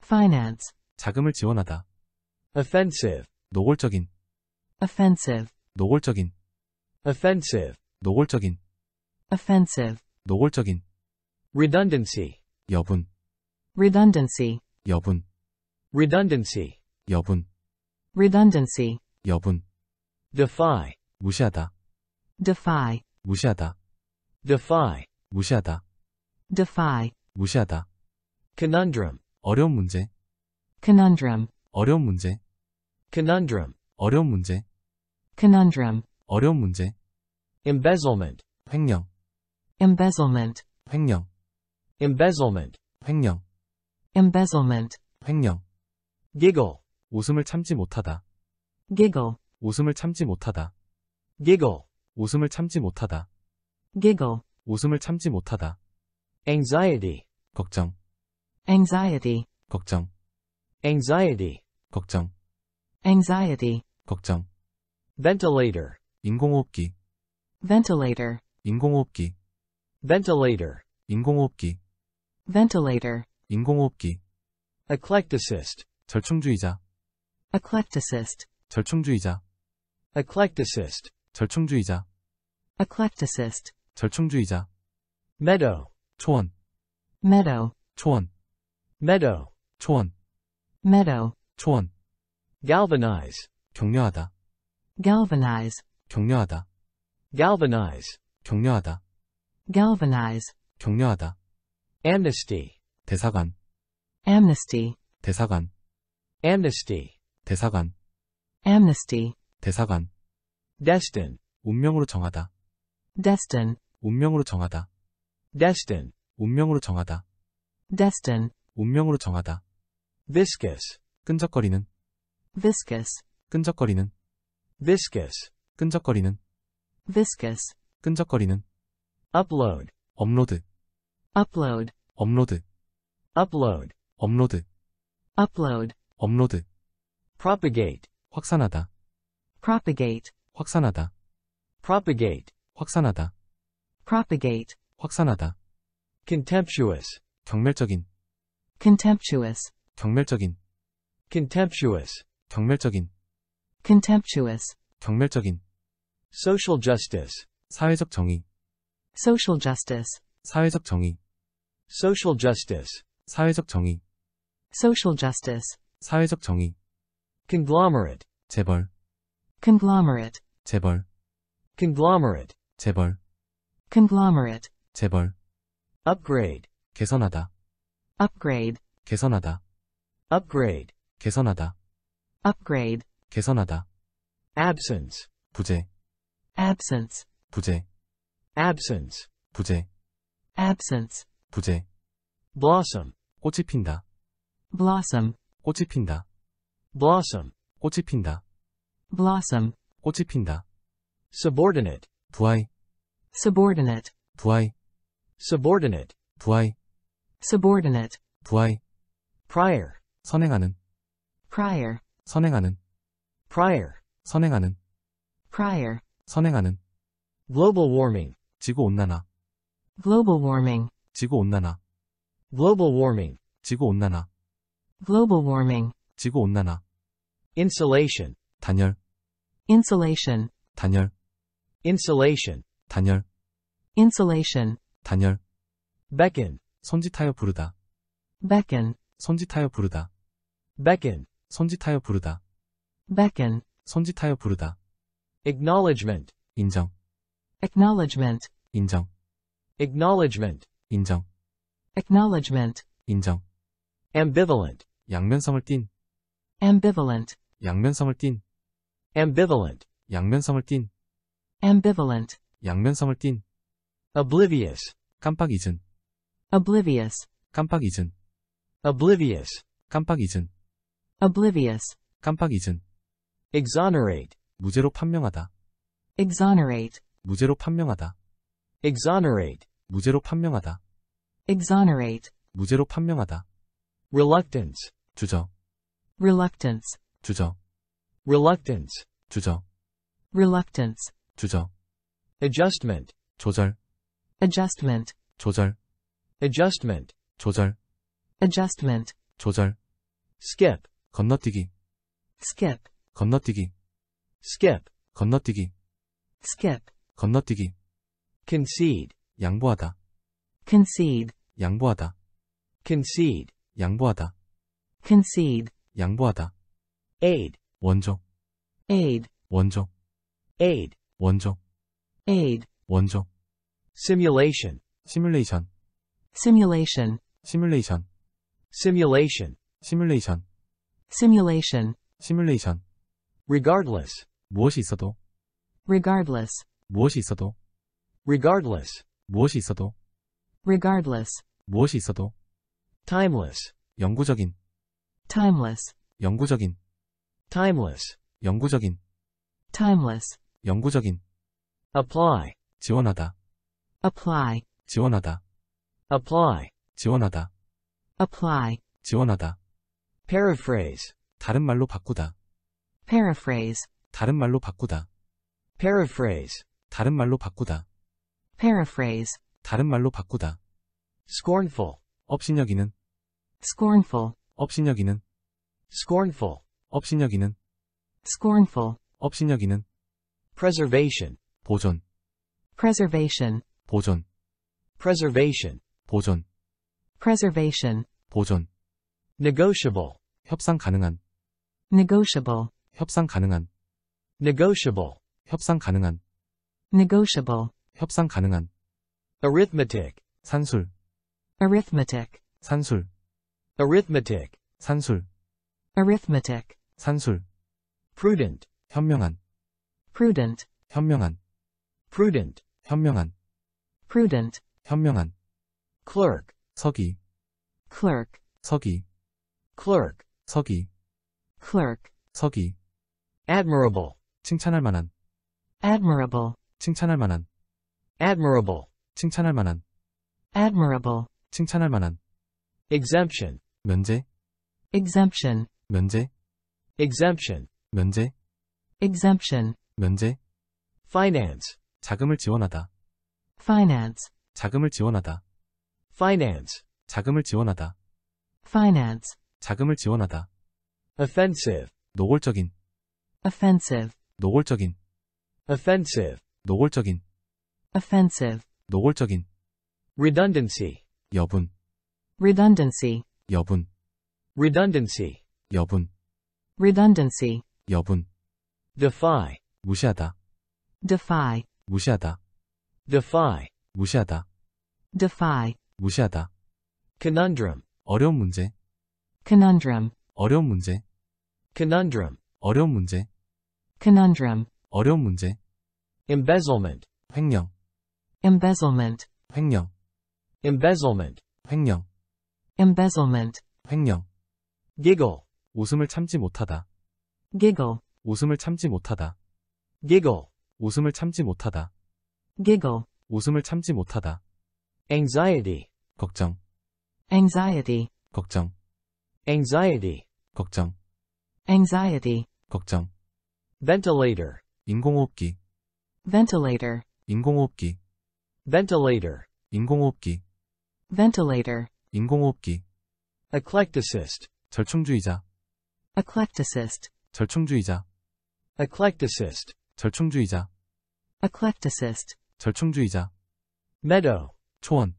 finance, 자금을 지원하다, offensive, 노골적인, offensive, 노골적인, offensive, 노골적인, offensive, 노골적인, redundancy, 여분, redundancy, 여분, redundancy, 여분, redundancy, 여분, defy, 무시하다, defy, 무시하다, defy, 무시하다, defy, 무시하다, conundrum, 어려운 문제, conundrum, 어려운 문제, conundrum, 어려운 문제, conundrum, 어려운 문제, embezzlement, 횡령, embezzlement, 횡령, embezzlement, 횡령, embezzlement, 횡령, giggle, 웃음을 참지 못하다, giggle, 웃음을 참지 못하다, giggle, 웃음을 참지 못하다, giggle, 웃음을 참지 못하다, anxiety, 걱정, anxiety, 걱정, anxiety, 걱정, anxiety, 걱정. ventilator, 인공호흡기, ventilator, 인공호흡기, ventilator, 인공호흡기, ventilator, 인공호흡기. eclecticist, 절충주의자, eclecticist, 절충주의자, eclecticist, 절충주의자, eclecticist, 절충주의자. meadow, 초원, meadow, 초원, meadow, 초원, meadow, 초원. galvanize, 격려하다, galvanize, 격려하다, galvanize, 격려하다, galvanize, 격려하다. amnesty, 대사관, amnesty, 대사관, amnesty, 대사관, amnesty, 대사관. destin, 운명으로 정하다, destin, 운명으로 정하다, destin, 운명으로 정하다, destin, 운명으로 정하다. viscous, 끈적거리는, viscous, 끈적거리는, viscous, 끈적거리는, viscous, 끈적거리는. upload, 업로드, upload, 업로드, upload, 업로드, upload, 업로드. propagate, 확산하다, propagate, 확산하다, propagate, 확산하다, propagate, 확산하다. contemptuous, 경멸적인, contemptuous, 경멸적인, contemptuous, 경멸적인, contemptuous, 경멸적인. social justice, 사회적 정의, social justice, 사회적 정의, social justice, 사회적 정의, social justice, 사회적 정의. conglomerate, 재벌, conglomerate, 재벌, conglomerate, 재벌, conglomerate, 재벌. upgrade, 개선하다, upgrade, 개선하다, upgrade, 개선하다, upgrade, 개선하다. absence, 부재, absence, 부재, absence, 부재, absence, 부재. blossom, 꽃이 핀다, blossom, 꽃이 핀다, blossom, 꽃이 핀다, blossom, 꽃이 핀다. subordinate, 부하이, subordinate, 부하이, subordinate, 부하이, subordinate, 부하이. prior, 선행하는, prior, 선행하는, prior, 선행하는, prior, 선행하는. global warming, 지구온난화, global warming, 지구온난화, global warming, 지구온난화, global warming, 지구온난화. insulation, 단열, insulation, 단열, insulation, 단열, insulation, 단열. beckon, 손짓하여 부르다, beckon, 손짓하여 부르다, beckon, 손짓하여 부르다, beckon, 손짓하여 부르다. acknowledgement, 인정, acknowledgement, 인정, acknowledgement, 인정, acknowledgement, 인정. ambivalent, 양면성을 띤, ambivalent, 양면성을 띤, ambivalent, 양면성을 띤, ambivalent, 양면성을 띤. oblivious, 깜빡 잊은, oblivious, 깜빡 잊은, oblivious, 깜빡 잊은, oblivious, 깜빡 잊은. exonerate, 무죄로 판명하다, exonerate, 무죄로 판명하다, exonerate, 무죄로 판명하다, exonerate, 무죄로 판명하다. reluctance, 주저, reluctance, 주저, reluctance, 주저, reluctance, 주저. adjustment, 조절, adjustment, 조절, adjustment, 조절, adjustment, 조절. skip, 건너뛰기, skip, 건너뛰기, skip, 건너뛰기, skip, 건너뛰기. concede, 양보하다, concede, 양보하다, concede, 양보하다, concede, 양보하다. aid, 원조, aid, 원조, aid, 원조, aid, 원조. simulation, 시뮬레이션, simulation, 시뮬레이션, simulation, 시뮬레이션, simulation, 시뮬레이션. regardless, 무엇이 있어도, regardless, 무엇이 있어도, regardless, 무엇이 있어도, regardless, 무엇이 있어도. timeless, 영구적인, timeless, 영구적인, timeless, 영구적인, timeless, 영구적인. apply, 지원하다, apply, 지원하다, apply, 지원하다, apply, 지원하다. Paraphrase. 다른 말로 바꾸다. Paraphrase. 다른 말로 바꾸다. Paraphrase. 다른 말로 바꾸다. Paraphrase. 다른 말로 바꾸다. Scornful. 업신여기는. Scornful. 업신여기는. Scornful. 업신여기는. Scornful. 업신여기는. Preservation. 보존. Preservation. 보존. Preservation. 보존. Preservation. 보존. Negotiable. 협상 가능한. Negotiable. 협상 가능한. Negotiable. 협상 가능한. Negotiable. 협상 가능한. Arithmetic. 산술. Arithmetic. 산술. Arithmetic. 산술. Arithmetic. 산술. Prudent. 현명한. Prudent. 현명한. Prudent. 현명한. Prudent. 현명한. Clerk. 서기. Clerk. 서기. Clerk. 서기. Clerk. 서기. Admirable. 칭찬할 만한. Admirable. 칭찬할 만한. Admirable. 칭찬할 만한. Admirable. 칭찬할 만한. Exemption. 면제. Exemption. 면제. Exemption. 면제. Exemption. 면제. Finance. 자금을 지원하다. Finance. 자금을 지원하다. Finance. 자금을 지원하다. Finance. 자금을 지원하다. Offensive. 노골적인. Offensive. 노골적인. Offensive. 노골적인. Offensive. 노골적인. Redundancy. 여분. Redundancy. 여분. Redundancy. 여분. Redundancy. 여분. Defy. 무시하다. Defy. 무시하다. Defy. 무시하다. Defy. 무시하다. Conundrum. 어려운 문제. Conundrum. 어려운 문제. Conundrum. 어려운 문제. Conundrum. 어려운 문제. Embezzlement. 횡령. Embezzlement. 횡령. Embezzlement. 횡령. Embezzlement. 횡령. Giggle. 웃음을 참지 못하다. Giggle. 웃음을 참지 못하다. Giggle. 웃음을 참지 못하다. Giggle. 웃음을 참지 못하다. Anxiety. 걱정. Anxiety. 걱정. Anxiety. 걱정. Anxiety. 걱정. Ventilator. 인공호흡기. Ventilator. 인공호흡기. Ventilator. 인공호흡기. Ventilator. 인공호흡기. Eclecticist. 절충주의자. Eclecticist. 절충주의자. Eclecticist. 절충주의자. Eclecticist. 절충주의자. Meadow. 초원.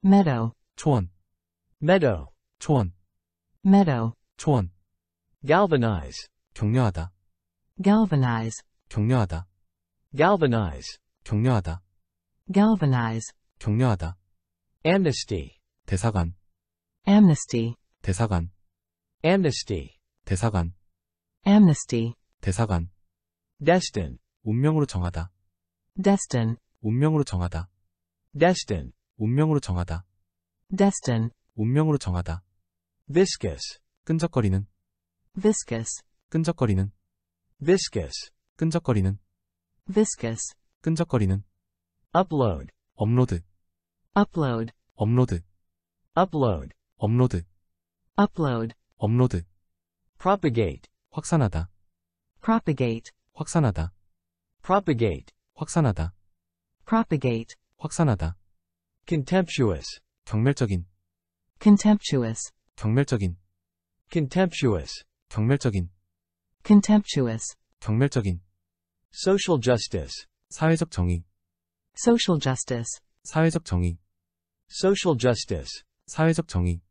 Meadow. 초원. Meadow. 초원. Meadow. 초원. Galvanize. 격려하다. Galvanize. 격려하다. Galvanize. 격려하다. Galvanize. 격려하다. Amnesty. 대사관. Amnesty. 대사관. Amnesty. 대사관. Amnesty. 대사관. Destin. 운명으로 정하다. Destin. 운명으로 정하다. Destin. 운명으로 정하다. Destin. 운명으로 정하다. Viscous. 끈적거리는. Viscous. 끈적거리는. Viscous. 끈적거리는. Viscous. 끈적거리는. Upload. 업로드. Upload. 업로드. Upload. 업로드. Upload. 업로드. Propagate. 확산하다. Propagate. 확산하다. Propagate. 확산하다. Propagate. 확산하다. Contemptuous. 경멸적인. Contemptuous. 경멸적인. Contemptuous. 경멸적인. Contemptuous. 경멸적인. Social justice. 사회적 정의. Social justice. 사회적 정의. Social justice. 사회적 정의.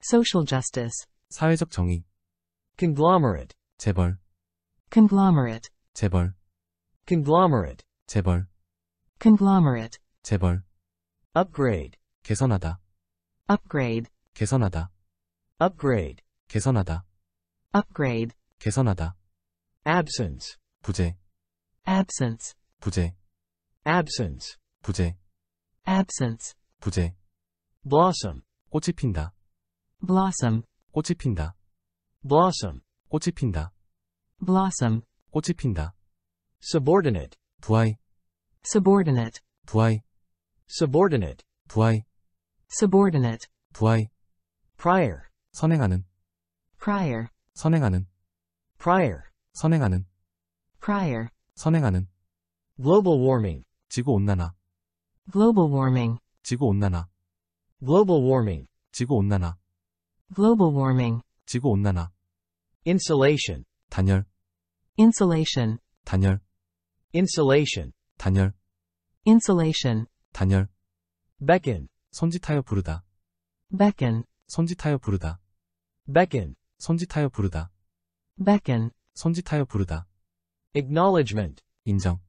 Social justice. 사회적 정의. Conglomerate. 재벌. Conglomerate. 재벌. Conglomerate. 재벌. Conglomerate. 재벌. Upgrade. 개선하다. Upgrade. 개선하다. Upgrade. 개선하다. Upgrade. 개선하다. Absence. 부재. Absence. 부재. Absence. 부재. Absence. 부재. Blossom. 꽃이 핀다. Blossom. 꽃이 핀다. Blossom. 꽃이 핀다. Blossom. 꽃이 핀다. Subordinate. 부하이. Subordinate. 부하이. prior, 선행하는, prior, 선행하는, prior, 선행하는, global warming, 지구온난화, global warming, 지구온난화, global warming, 지구온난화, global warming, 지구온난화, insulation, 단열, insulation, 단열, insulation, 단열, insulation, 단열, beckon, 손짓하여 부르다, beckon, 손짓하여 부르다, beckon, 손짓하여 부르다, beckon, 손짓하여 부르다, acknowledgement, 인정,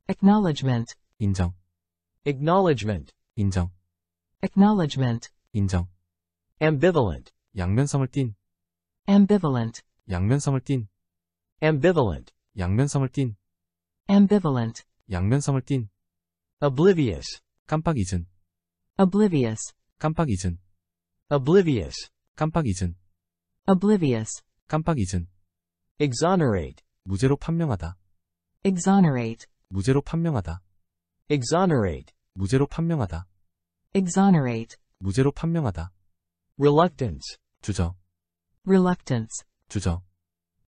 acknowledgement, 인정, acknowledgement, 인정, acknowledgement, 인정, ambivalent, 양면성을 띤, ambivalent, 양면성을 띤, ambivalent, 양면성을 띤, ambivalent, 양면성을 띤, oblivious, 깜빡 잊은, oblivious, 깜빡 잊은, oblivious, 깜빡 잊은, oblivious, 깜빡 잊은, exonerate, 무죄로 판명하다, exonerate, 무죄로 판명하다, exonerate, 무죄로 판명하다, exonerate, 무죄로 판명하다, reluctance, 주저, reluctance, 주저,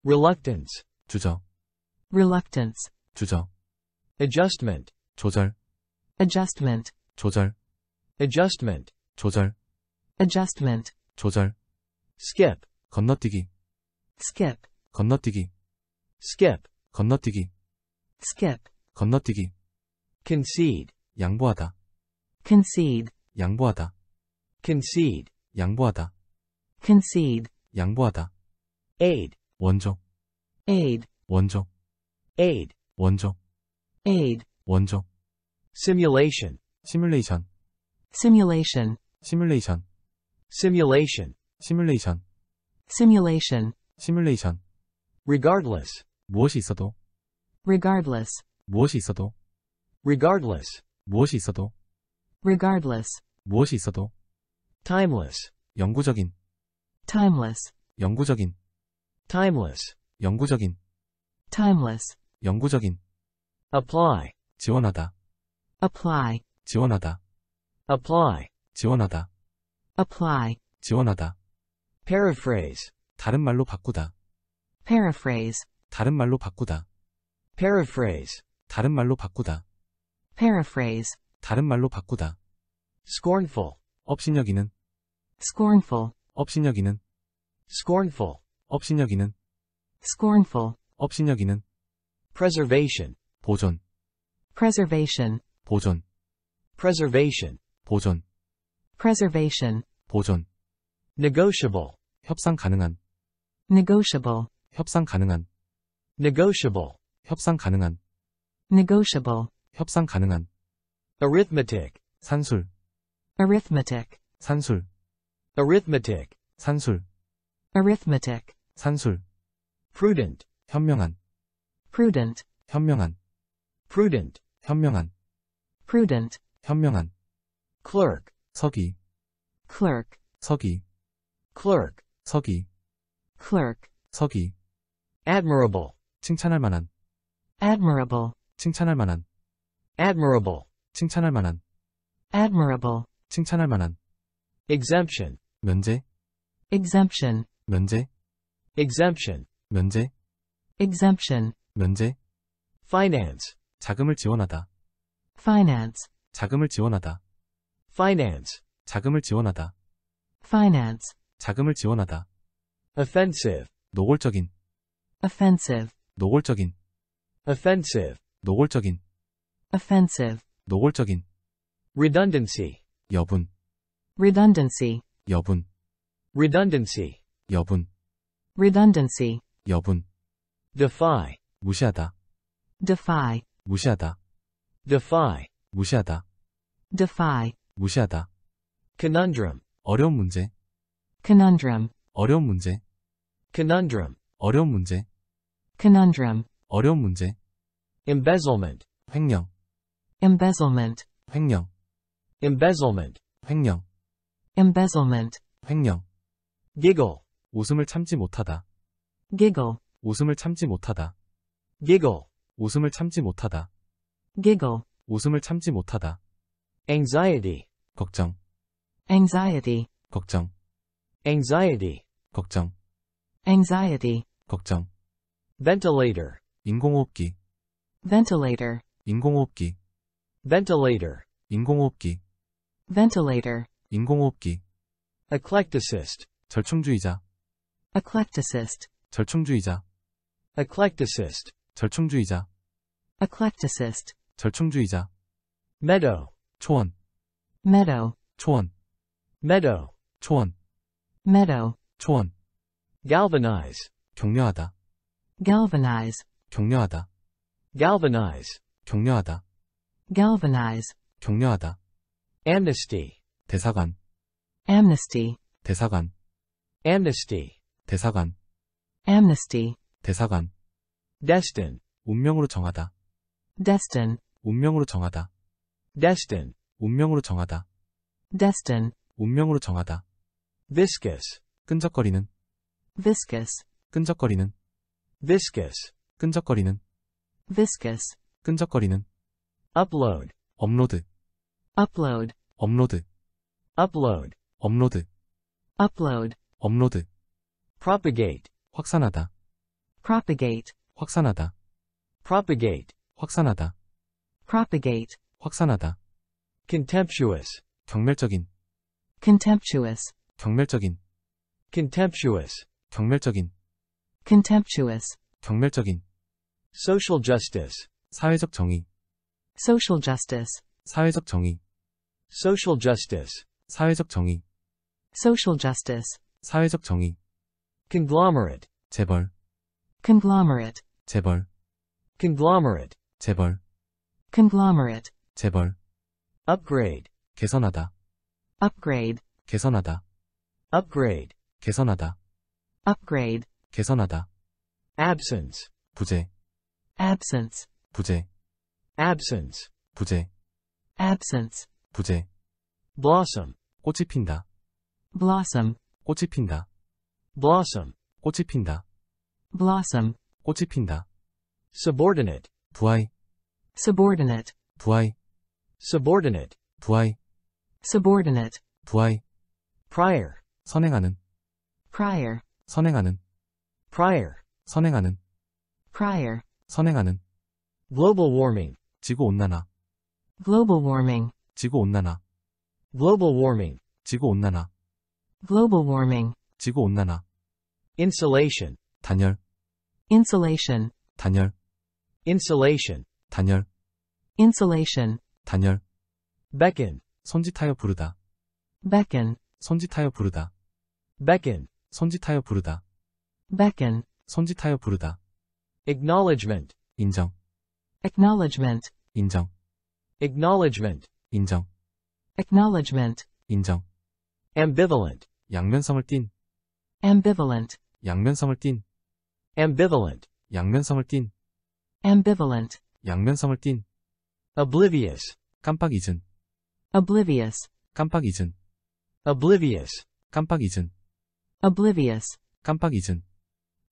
reluctance, 주저, reluctance, 주저, adjustment, 조절, adjustment, 조절, adjustment, 조절, adjustment, 조절, skip, 건너뛰기, skip, 건너뛰기, skip, 건너뛰기, skip, 건너뛰기, concede, 양보하다, concede, 양보하다, concede, 양보하다, concede, 양보하다, aid, 원조, aid, 원조, aid, 원조, aid, 원조, simulation, 시뮬레이션, simulation, 시뮬레이션, simulation, 시뮬레이션, simulation, 시뮬레이션, regardless, 무엇이 있어도, regardless, 무엇이 있어도, regardless, 무엇이 있어도, regardless, 무엇이 있어도, timeless, 영구적인, timeless, 영구적인, timeless, 영구적인, timeless, 영구적인, apply, 지원하다, apply, 지원하다, apply, 지원하다, apply, 지원하다, paraphrase, 다른 말로 바꾸다, paraphrase, 다른 말로 바꾸다, paraphrase, 다른 말로 바꾸다, paraphrase, 다른 말로 바꾸다, scornful, 업신여기는, scornful, 업신여기는, scornful, 업신여기는, scornful, 업신여기는, preservation, 보존, preservation, 보존, preservation, 보존, preservation, 보존, negotiable, 협상 가능한, negotiable, 협상 가능한, negotiable, 협상 가능한, negotiable, 협상 가능한, arithmetic, 산술, arithmetic, 산술, arithmetic, 산술, arithmetic, 산술, prudent, 현명한, prudent, 현명한, prudent, 현명한, prudent, 현명한, clerk, 서기, clerk, 서기, clerk, 서기, clerk, 서기, admirable, 칭찬할 만한, admirable, 칭찬할 만한, admirable, 칭찬할 만한, admirable, 칭찬할 만한, exemption, 면제, exemption, 면제, exemption, 면제, exemption, 면제, finance, 자금을 지원하다, finance, 자금을 지원하다, finance, 자금을 지원하다, finance, 자금을 지원하다, offensive, 노골적인, offensive, 노골적인, offensive, 노골적인, offensive, 노골적인, redundancy, 여분, redundancy, 여분, redundancy, 여분, redundancy, 여분, defy, 무시하다, defy, 무시하다, defy, 무시하다, defy, 무시하다, conundrum, 어려운 문제, conundrum, 어려운 문제, conundrum, 어려운 문제, conundrum, 어려운 문제, embezzlement, 횡령, embezzlement, 횡령, embezzlement, 횡령, embezzlement, 횡령, giggle, 웃음을 참지 못하다, giggle, 웃음을 참지 못하다, giggle, 웃음을 참지 못하다, giggle, 웃음을 참지 못하다, anxiety, 걱정, anxiety, 걱정, anxiety, 걱정, anxiety, 걱정, ventilator, 인공호흡기, ventilator, 인공호흡기, ventilator, 인공호흡기, ventilator, 인공호흡기, eclecticist, 절충주의자, eclecticist, 절충주의자, eclecticist, 절충주의자, eclecticist, 절충주의자, meadow, 초원, meadow, 초원, meadow, 초원, meadow, 초원, galvanize, 격려하다, galvanize, 격려하다, galvanize, 격려하다, galvanize, 격려하다, amnesty, 대사관, amnesty, 대사관, amnesty, 대사관, amnesty, 대사관, destin, 운명으로 정하다, destin, 운명으로 정하다, destin, 운명으로 정하다, destin, 운명으로 정하다, viscous, 끈적거리는, viscous, 끈적거리는, viscous, 끈적거리는, viscous, 끈적거리는, upload, 업로드, upload, 업로드, upload, 업로드, upload, 업로드, propagate, 확산하다, propagate, 확산하다, propagate, 확산하다, propagate, 확산하다, contemptuous, 경멸적인, contemptuous, 경멸적인, contemptuous, 경멸적인, contemptuous, 경멸적인, social justice, 사회적 정의, social justice, 사회적 정의, social justice, 사회적 정의, social justice, 사회적 정의, conglomerate, 재벌, conglomerate, 재벌, conglomerate, 재벌, conglomerate, 재벌, upgrade, 개선하다, upgrade, 개선하다, upgrade, 개선하다, upgrade, 개선하다, absence, 부재, absence, 부재, absence, 부재, absence, 부재, blossom, 꽃이 핀다, blossom, 꽃이 핀다, blossom, 꽃이 핀다, blossom, 꽃이 핀다, subordinate, 부하이, subordinate, 부하이, subordinate, 부하이, subordinate, 부하이, prior, 선행하는, prior, 선행하는, prior, 선행하는, prior, 선행하는, global warming, 지구온난화, global warming, 지구온난화, global warming, 지구온난화, global warming, 지구온난화, insulation, 단열, insulation, 단열, insulation, 단열, insulation, 단열, beckon, 손짓하여 부르다, beckon, 손짓하여 부르다, beckon, 손짓하여 부르다, beckon, 손짓하여 부르다, acknowledgement, 인정, acknowledgement, 인정, acknowledgement, 인정, acknowledgement, 인정, ambivalent, 양면성을 띤, ambivalent, 양면성을 띤, ambivalent, 양면성을 띤, ambivalent, 양면성을 띤, oblivious, 깜빡 잊은, oblivious, 깜빡 잊은, oblivious, 깜빡 잊은, oblivious, 깜빡 잊은,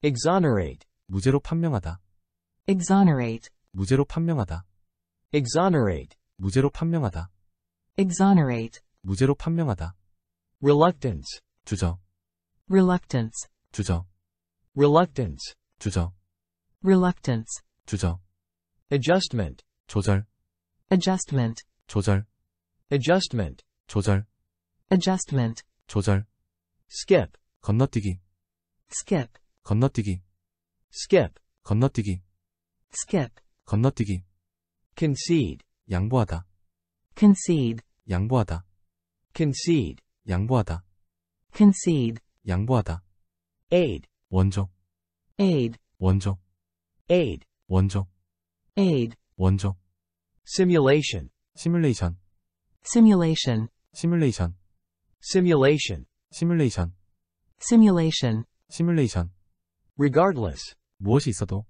exonerate, 무죄로 판명하다, exonerate, 무죄로 판명하다, exonerate, 무죄로 판명하다, exonerate, 무죄로 판명하다, reluctance, 주저, reluctance, 주저, reluctance, 주저, reluctance, 주저, adjustment, 조절, adjustment, 조절, adjustment, 조절, adjustment, 조절, skip, 건너뛰기, skip, 건너뛰기, skip, 건너뛰기, skip, 건너뛰기, concede, 양보하다, concede, 양보하다, concede, 양보하다, concede, 양보하다, aid, 원조, aid, 원조, aid, 원조, aid, 원조, simulation, 시뮬레이션, simulation, 시뮬레이션, simulation, 시뮬레이션, simulation, 시뮬레이션, regardless, 무엇이 있어도,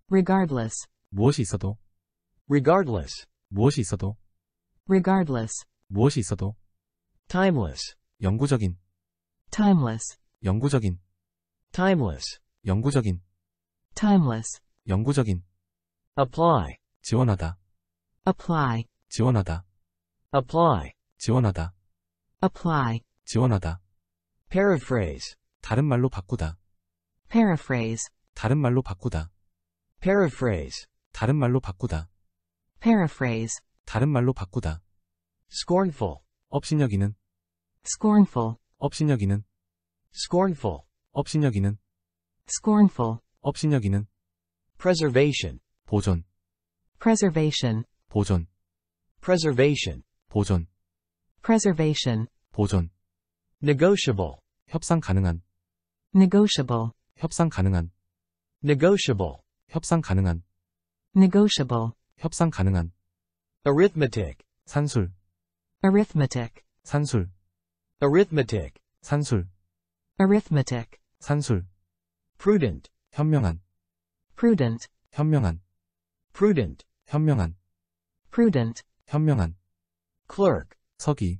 regardless, 무엇이 있어도, regardless, 무엇이 있어도, regardless, 무엇이 있어도, timeless, 영구적인, timeless, 영구적인, timeless, 영구적인, timeless, 영구적인, apply, 지원하다, apply, 지원하다, apply, 지원하다, apply, 지원하다, paraphrase, 다른 말로 바꾸다, paraphrase, 다른 말로 바꾸다. paraphrase, 다른 말로 바꾸다. paraphrase, 다른 말로 바꾸다. scornful, 업신여기는. scornful, 업신여기는. scornful, 업신여기는. scornful, 업신여기는. preservation, 보존. preservation, 보존. preservation, 보존. preservation, 보존. negotiable, 협상 가능한. negotiable, 협상 가능한. negotiable, 협상 가능한. negotiable, 협상 가능한. arithmetic, 산술. arithmetic, 산술. arithmetic, 산술. arithmetic, 산술. prudent, 현명한. prudent, 현명한. prudent, 현명한. prudent, 현명한. clerk, 서기.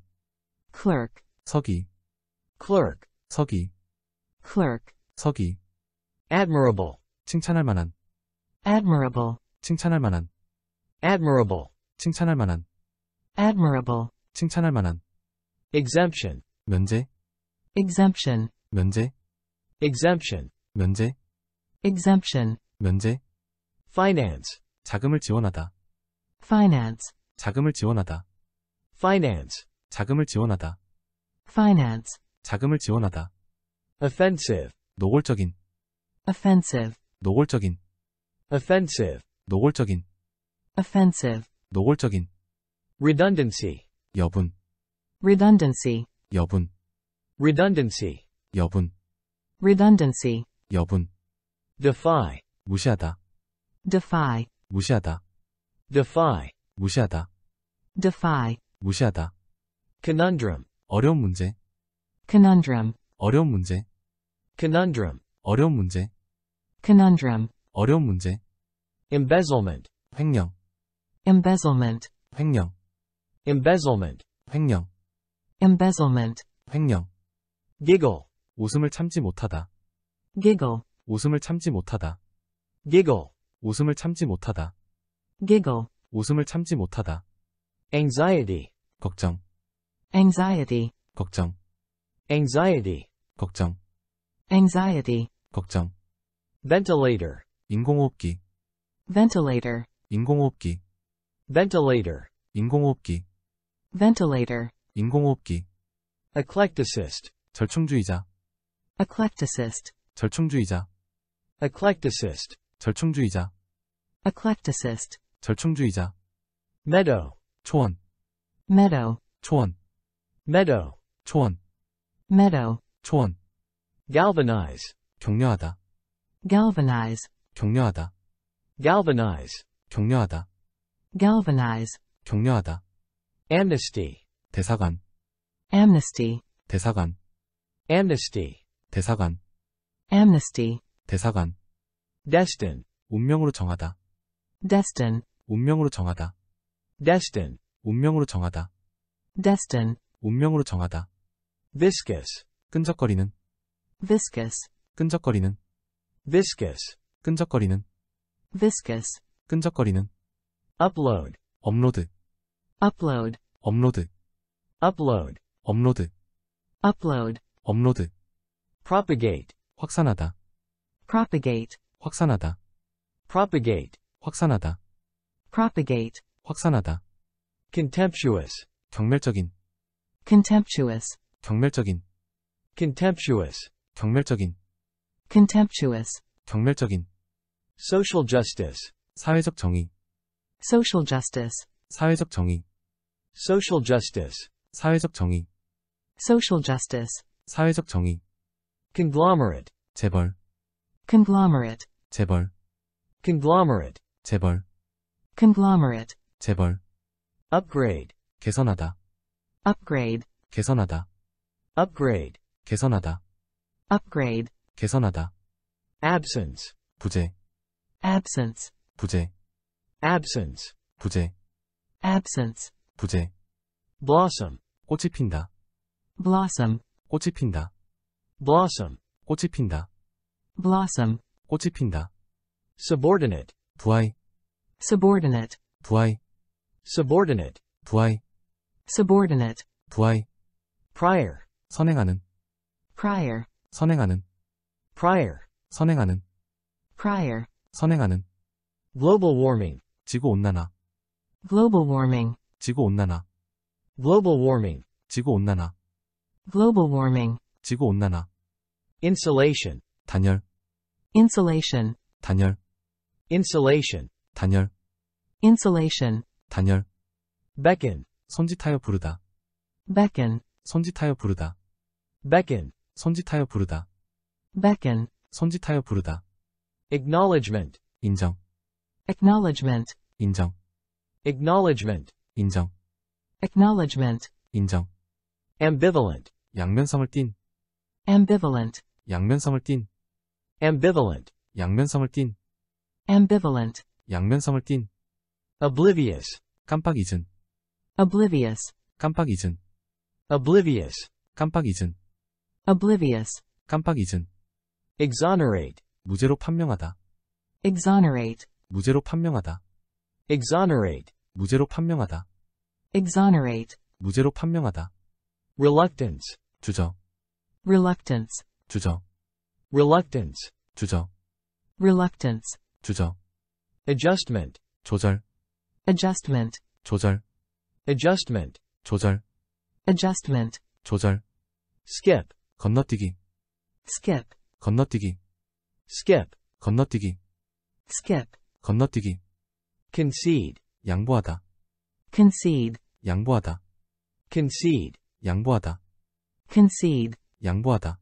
clerk, 서기. clerk, 서기. clerk, 서기. admirable, 칭찬할 만한. admirable, 칭찬할 만한. admirable, 칭찬할 만한. admirable, 칭찬할 만한. exemption, 면제. exemption, 면제. exemption, 면제. exemption, 면제. finance, 자금을 지원하다. finance, 자금을 지원하다. finance, 자금을 지원하다. finance, 자금을 지원하다. offensive, 노골적인. offensive, 노골적인. offensive, 노골적인. offensive, 노골적인. redundancy, 여분. redundancy, 여분. redundancy, 여분. redundancy, 여분. defy, 무시하다. defy, 무시하다. defy, 무시하다. defy, 무시하다. conundrum, 어려운 문제. conundrum, 어려운 문제. conundrum, 어려운 문제. conundrum, 어려운 문제. embezzlement, 횡령. embezzlement, 횡령. embezzlement, 횡령. embezzlement, 횡령. giggle, 웃음을 참지 못하다. giggle, 웃음을 참지 못하다. giggle, 웃음을 참지 못하다. giggle, 웃음을 참지 못하다. anxiety, 걱정. anxiety, 걱정. anxiety, 걱정. anxiety, 걱정. ventilator, 인공호흡기. ventilator, 인공호흡기. ventilator, 인공호흡기. ventilator, 인공호흡기. eclecticist, 절충주의자. eclecticist, 절충주의자. eclecticist, 절충주의자. eclecticist, 절충주의자. meadow, 초원. meadow, 초원. meadow, 초원. meadow, 초원. galvanize, 격려하다. galvanize, 격려하다. galvanize, 격려하다. galvanize, 격려하다. amnesty, 대사관. amnesty, 대사관. amnesty, 대사관. amnesty, 대사관. destin, 운명으로 정하다. destin, 운명으로 정하다. destin, 운명으로 정하다. destin, 운명으로 정하다. viscous, 끈적거리는. viscous, 끈적거리는. viscous, 끈적거리는. viscous, 끈적거리는. upload, 업로드. upload, 업로드. upload, 업로드. upload, 업로드. propagate, 확산하다. propagate, 확산하다. propagate, 확산하다. propagate, 확산하다. contemptuous, 경멸적인. contemptuous, 경멸적인. contemptuous, 경멸적인. contemptuous, 경멸적인. social justice, 사회적 정의. social justice, 사회적 정의. social justice, 사회적 정의. social justice, 사회적 정의. conglomerate, 재벌. conglomerate, 재벌. conglomerate, 재벌. conglomerate, 재벌. upgrade, 개선하다. upgrade, 개선하다. upgrade, 개선하다. upgrade, 개선하다. absence, 부재. absence, 부재. absence, 부재. absence, 부재. blossom, 꽃이 핀다. blossom, 꽃이 핀다. blossom, 꽃이 핀다. blossom, 꽃이 핀다. subordinate, 부하이. subordinate, 부하이. subordinate, 부하이. subordinate, 부하이. prior, 선행하는. prior, 선행하는. prior, 선행하는, prior, 선행하는, global warming, 지구온난화, global warming, 지구온난화, global warming, 지구온난화, global warming, 지구온난화, insulation, 단열, insulation, 단열, insulation, 단열, insulation, 단열, beckon, 손짓하여 부르다, beckon, 손짓하여 부르다, beckon, 손짓하여 부르다, beckon, 손짓하여 부르다, acknowledgement, 인정, acknowledgement, 인정, acknowledgement, 인정, acknowledgement, 인정, ambivalent, 양면성을 띤, ambivalent, 양면성을 띤, ambivalent, 양면성을 띤, ambivalent, 양면성을 띤, oblivious, 깜빡 잊은, oblivious, 깜빡 잊은, oblivious, 깜빡 잊은, oblivious, 깜빡 잊은, exonerate, 무죄로 판명하다, exonerate, 무죄로 판명하다, exonerate, 무죄로 판명하다, exonerate, 무죄로 판명하다, reluctance, 주저, reluctance, 주저, reluctance, 주저, reluctance, 주저, adjustment, 조절, adjustment, 조절, adjustment, 조절, adjustment, 조절, skip, 건너뛰기, skip, 건너뛰기, skip, 건너뛰기, skip, 건너뛰기, concede, 양보하다, concede, 양보하다, concede, 양보하다, concede, 양보하다,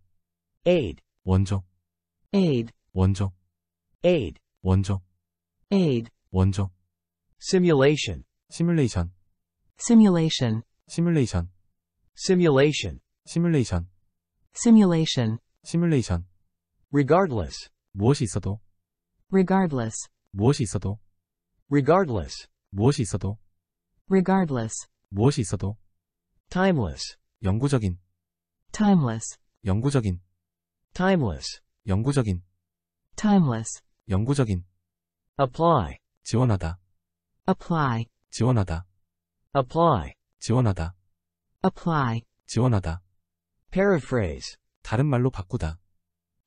aid, 원조, aid, 원조, aid, 원조, aid, 원조, simulation, 시뮬레이션, simulation, 시뮬레이션, simulation, 시뮬레이션, simulation, 시뮬레이션, regardless, 무엇이 있어도, regardless, 무엇이 있어도, regardless, 무엇이 있어도, regardless, 무엇이 있어도, timeless, 영구적인, timeless, 영구적인, timeless, 영구적인, timeless, 영구적인, apply, 지원하다, apply, 지원하다, apply, 지원하다, apply, 지원하다, paraphrase, 다른 말로 바꾸다,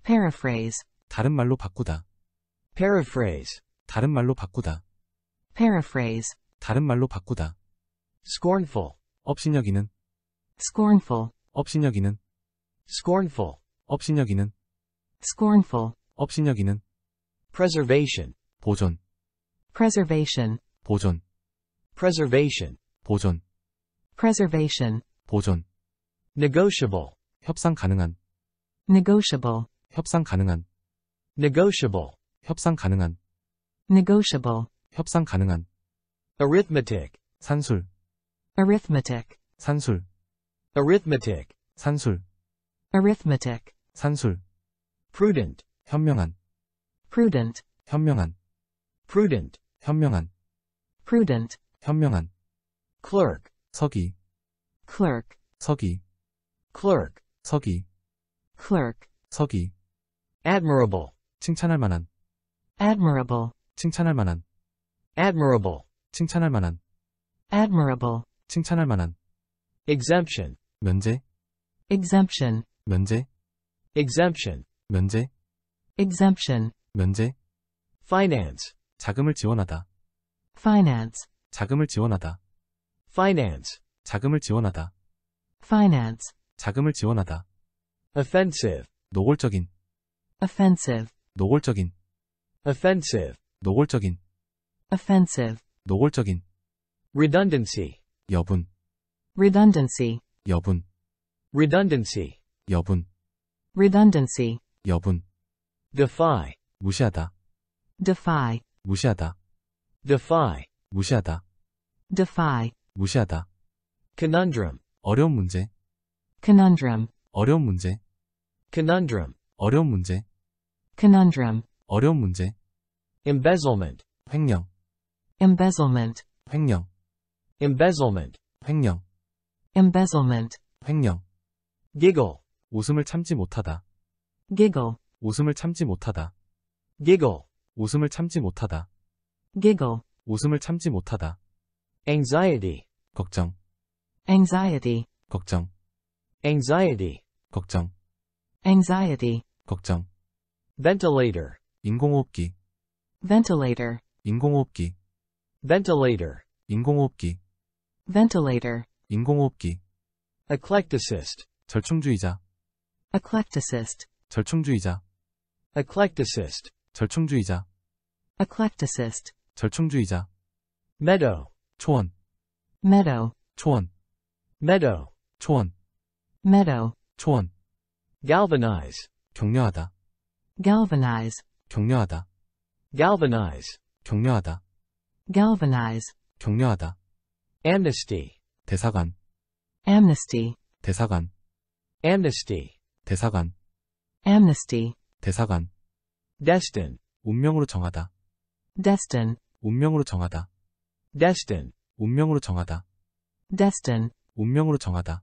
paraphrase, 다른 말로 바꾸다, paraphrase, 다른 말로 바꾸다, paraphrase, 다른 말로 바꾸다, scornful, 업신여기는, scornful, 업신여기는, scornful, 업신여기는, scornful, 업신여기는, preservation, 보존, preservation, 보존, preservation, 보존, preservation, 보존, negotiable, 협상 가능한, negotiable, 협상 가능한, negotiable, 협상 가능한, negotiable, 협상 가능한, arithmetic, 산술, arithmetic, 산술, arithmetic, 산술, arithmetic, 산술, prudent, 현명한, prudent, 현명한, prudent, 현명한, prudent, 현명한, clerk, 서기, clerk, 서기, clerk, 서기, clerk, 서기, admirable, 칭찬할 만한, admirable, 칭찬할 만한, admirable, 칭찬할 만한, admirable, 칭찬할 만한, exemption, 면제, exemption, 면제, exemption, 면제, exemption, 면제, finance, 자금을 지원하다, finance, 자금을 지원하다, finance, 자금을 지원하다, finance, 자금을 지원하다, offensive, 노골적인, offensive, 노골적인, offensive, 노골적인, offensive, 노골적인, redundancy, 여분, redundancy, 여분, redundancy, 여분, redundancy, 여분, defy, 무시하다, defy, 무시하다, defy, 무시하다, defy, 무시하다, conundrum, 어려운 문제, conundrum, 어려운 문제, conundrum, 어려운 문제, conundrum, 어려운 문제, embezzlement, 횡령, embezzlement, 횡령, embezzlement, 횡령, embezzlement, 횡령, giggle, 웃음을 참지 못하다, giggle, 웃음을 참지 못하다, giggle, 웃음을 참지 못하다, giggle, 웃음을 참지 못하다, anxiety, 걱정, anxiety, 걱정, anxiety, 걱정, anxiety, 걱정, ventilator, 인공호흡기, ventilator, 인공호흡기, ventilator, 인공호흡기, ventilator, 인공호흡기, eclecticist, 절충주의자, eclecticist, 절충주의자, eclecticist, 절충주의자, eclecticist, 절충주의자, meadow, 초원, meadow, 초원, meadow, 초원, meadow, 초원, galvanize, 격려하다, galvanize, 격려하다, galvanize, 격려하다, galvanize, 격려하다, amnesty, 대사관, amnesty, 대사관, amnesty, 대사관, amnesty, 대사관, destin, 운명으로 정하다, destin, 운명으로 정하다, destin, 운명으로 정하다, destin, 운명으로 정하다,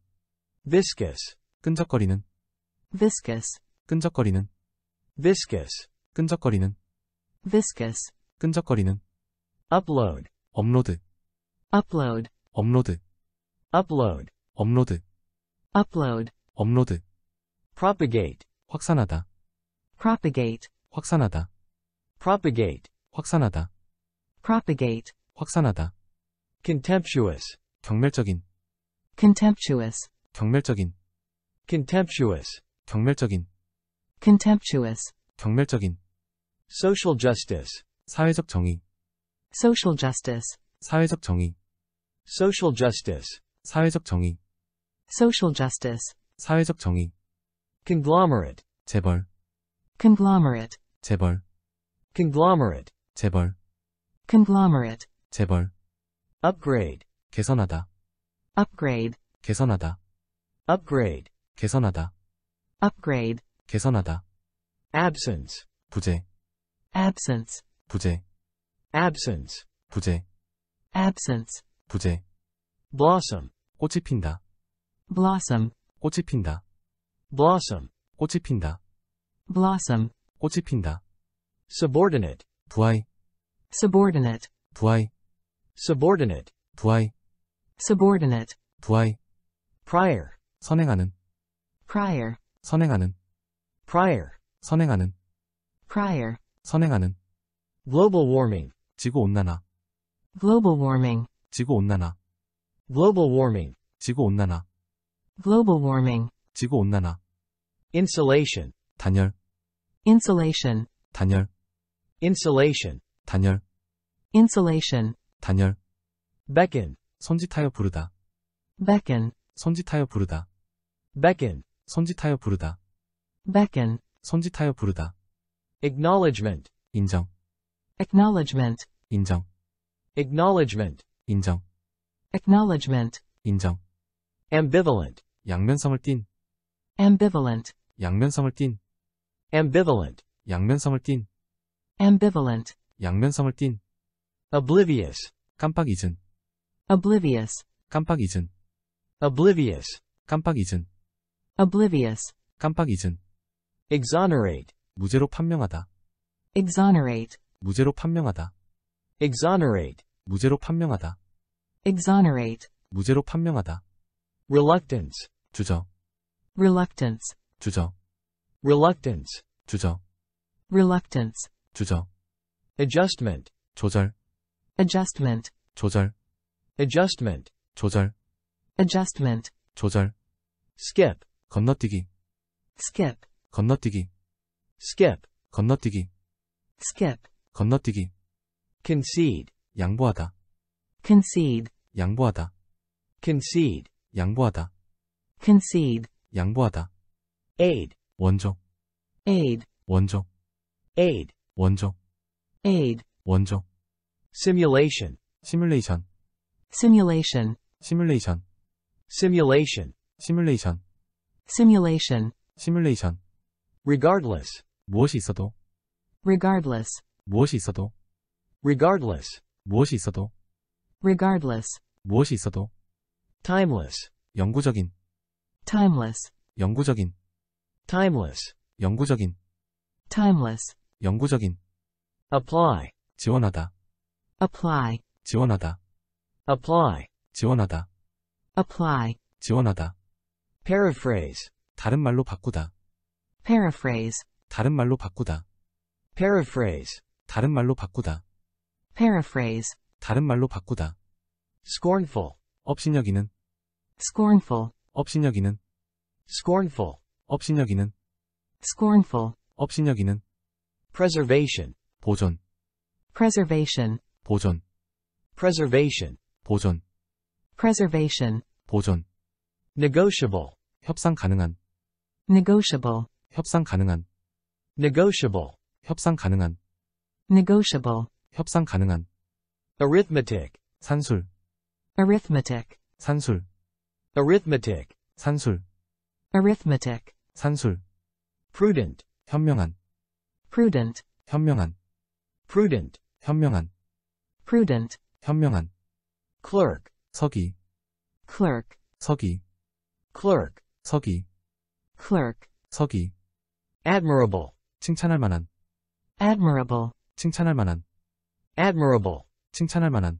viscous, 끈적거리는, viscous, 끈적거리는, viscous, 끈적거리는, viscous, 끈적거리는, upload, 업로드, upload, 업로드, upload, 업로드, upload, 업로드, propagate, 확산하다, propagate, 확산하다, propagate, 확산하다, propagate, 확산하다, contemptuous, 경멸적인, contemptuous, 경멸적인, contemptuous, 경멸적인, contemptuous, 경멸적인, social justice, 사회적 정의, social justice, 사회적 정의, social justice, 사회적 정의, social justice, 사회적 정의, conglomerate, 재벌, conglomerate, 재벌, conglomerate, 재벌, conglomerate, 재벌, upgrade, 개선하다, upgrade, 개선하다, upgrade, 개선하다, upgrade, 개선하다, absence, 부재, absence, 부재, absence, 부재, absence, 부재, blossom, 꽃이 핀다, blossom, 꽃이 핀다, blossom, 꽃이 핀다, blossom, 꽃이 핀다, subordinate, 부하이, subordinate, 부하이, subordinate, 부하이, subordinate, 부하이, prior, 선행하는, prior, 선행하는, prior, 선행하는, prior, 선행하는, global warming, 지구온난화, global warming, 지구온난화, global warming, 지구온난화, global warming, 지구온난화, insulation, 단열, insulation, 단열, insulation, 단열, insulation, 단열, beckon, 손짓하여 부르다, beckon, 손짓하여 부르다, beckon, 손짓하여 부르다, beckon, 손짓하여 부르다, acknowledgement, 인정, acknowledgement, 인정, acknowledgement, 인정, acknowledgement, 인정, ambivalent, 양면성을 띤, ambivalent, 양면성을 띤, ambivalent, 양면성을 띤, ambivalent, 양면성을 띤, oblivious, 깜빡 잊은, oblivious, 깜빡 잊은, oblivious, 깜빡 잊은, oblivious, 깜빡 잊은, exonerate, 무죄로 판명하다, exonerate, 무죄로 판명하다, exonerate, 무죄로 판명하다, exonerate, 무죄로 판명하다, reluctance, 주저, reluctance, 주저, reluctance, 주저, reluctance, 주저, adjustment, 조절, adjustment, 조절, adjustment, 조절, adjustment, 조절, skip, 건너뛰기, skip, 건너뛰기, skip, 건너뛰기, skip, 건너뛰기, concede, 양보하다, concede, 양보하다, concede, 양보하다, concede, 양보하다, aid, 원조, aid, 원조, aid, 원조, aid, 원조, simulation, 시뮬레이션, simulation, 시뮬레이션, simulation, 시뮬레이션, simulation, 시뮬레이션, regardless, 무엇이 있어도, regardless, 무엇이 있어도, regardless, 무엇이 있어도, regardless, 무엇이 있어도, timeless, 영구적인, timeless, 영구적인, timeless, 영구적인, timeless, 영구적인, apply, 지원하다, apply, 지원하다, apply, 지원하다, apply, 지원하다, paraphrase, 다른 말로 바꾸다, paraphrase, 다른 말로 바꾸다. Paraphrase. 다른 말로 바꾸다. Paraphrase. 다른 말로 바꾸다. Scornful. 업신여기는. Scornful. 업신여기는. Scornful. 업신여기는. Scornful. 업신여기는. Preservation. 보존. Preservation. 보존. Preservation. 보존. Preservation. 보존. Negotiable. 협상 가능한. Negotiable. 협상 가능한. Negotiable. 협상 가능한. Negotiable. 협상 가능한. Arithmetic. 산술. Arithmetic. 산술. Arithmetic. 산술. Arithmetic. 산술. Prudent. 현명한. Prudent. 현명한. Prudent. 현명한. Prudent. 현명한. Clerk. 서기. Clerk. 서기. Clerk. 서기. Clerk. 서기. Admirable. 칭찬할 만한. Admirable. 칭찬할 만한. Admirable. 칭찬할 만한.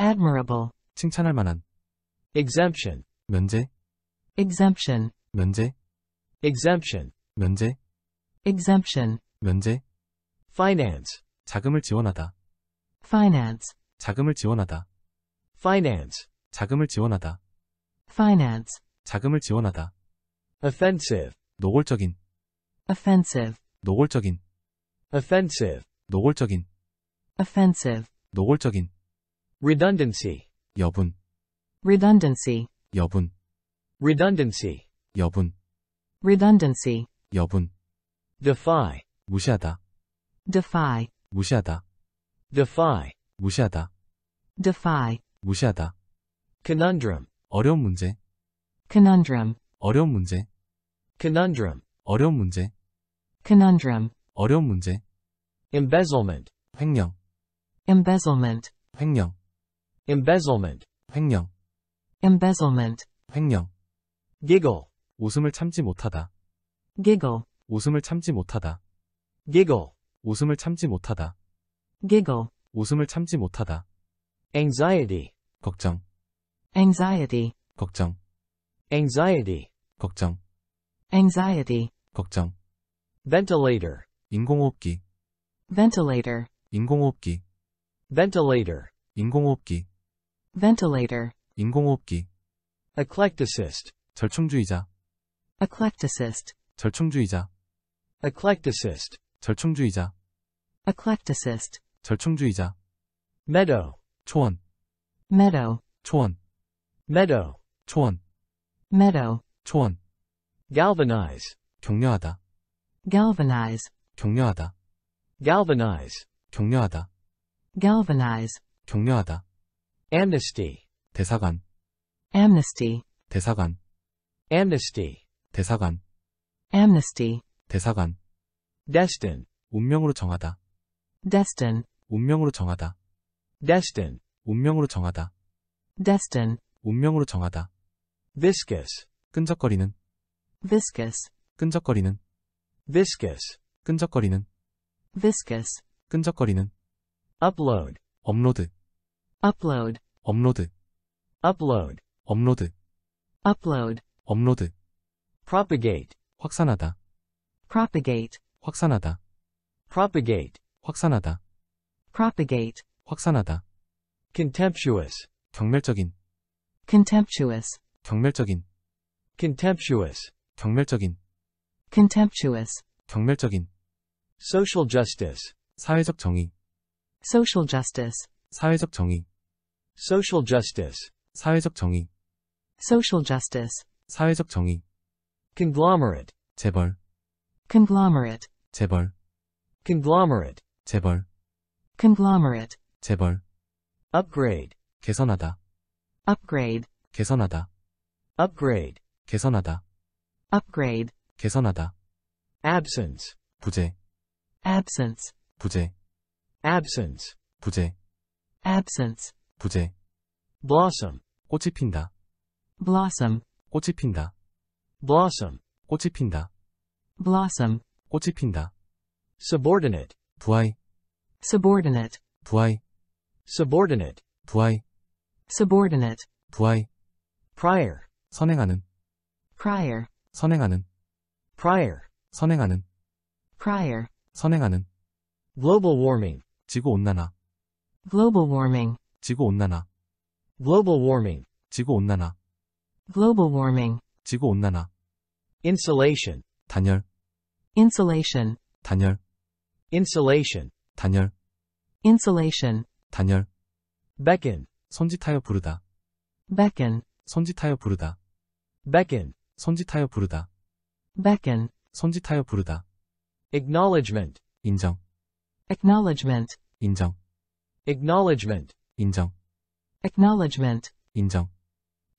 Admirable. 칭찬할 만한. Exemption. 면제. Exemption. 면제. Exemption. 면제. Exemption. 면제. Finance. 자금을 지원하다. Finance. 자금을 지원하다. Finance. 자금을 지원하다. Finance. 자금을 지원하다. Offensive. 노골적인. Offensive. 노골적인. Offensive. 노골적인. Offensive. 노골적인. Redundancy. 여분. Redundancy. 여분. Redundancy. 여분. Redundancy. 여분. Defy. 무시하다. Defy. 무시하다. Defy. 무시하다. Defy. 무시하다. Conundrum. 어려운 문제. Conundrum. 어려운 문제. Conundrum. 어려운 문제. Conundrum. 어려운 문제. Embezzlement. 횡령. Embezzlement. 횡령. Embezzlement. 횡령. Embezzlement. 횡령. Giggle. 웃음을 참지 못하다. Giggle. 웃음을 참지 못하다. Giggle. 웃음을 참지 못하다. Giggle. 웃음을 참지 못하다. Anxiety. 걱정. Anxiety. 걱정. Anxiety. 걱정. Anxiety. 걱정. Ventilator. 인공호흡기. Ventilator. 인공호흡기. Ventilator. 인공호흡기. Ventilator. 인공호흡기. Eclecticist. 절충주의자. Eclecticist. 절충주의자. Eclecticist. 절충주의자. Eclecticist. 절충주의자. Meadow. 초원. Meadow. 초원. Meadow. 초원. Meadow. 초원. Galvanize. 격려하다. Galvanize. 격려하다. Galvanize. 격려하다. Galvanize. 격려하다. Amnesty. 대사관. Amnesty. 대사관. Amnesty. 대사관. Amnesty. 대사관. Destin. 운명으로 정하다. Destin. 운명으로 정하다. Destin. 운명으로 정하다. Destin. 운명으로 정하다. Viscous. 끈적거리는. Viscous. 끈적거리는. Viscous. 끈적거리는. Viscous. 끈적거리는. Upload. 업로드. Upload. 업로드. Upload. 업로드. Upload. 업로드. Propagate. 확산하다. Propagate. 확산하다. Propagate. 확산하다. Propagate. 확산하다. Contemptuous. 경멸적인. Contemptuous. 경멸적인. Contemptuous. 경멸적인. Contemptuous. 경멸적인. Social justice. 사회적 정의. Social justice. 사회적 정의. Social justice. 사회적 정의. Social justice. 사회적 정의. Conglomerate. 재벌. Conglomerate. 재벌. Conglomerate. 재벌. Conglomerate. 재벌. Upgrade. 개선하다. Upgrade. 개선하다. Upgrade. 개선하다. Upgrade. 개선하다. Absence. 부재. Absence. 부재. Absence. 부재. Absence. 부재. Blossom. 꽃이 핀다. Blossom. 꽃이 핀다. Blossom. 꽃이 핀다. Blossom. 꽃이 핀다. Subordinate. 부하이. Subordinate. 부하이. Subordinate. 부하이. Subordinate. 부하이. Prior. 선행하는. Prior. 선행하는. Prior. 선행하는. prior, 선행하는, global warming, 지구온난화, global warming, 지구온난화, global warming, 지구온난화, global warming, 지구온난화, insulation, 단열, insulation, 단열, insulation, 단열, insulation, 단열, beckon, 손짓하여 부르다, beckon, 손짓하여 부르다, beckon, 손짓하여 부르다, beckon, 손짓하여 부르다, acknowledgement, 인정, acknowledgement, 인정, acknowledgement, 인정, acknowledgement, 인정,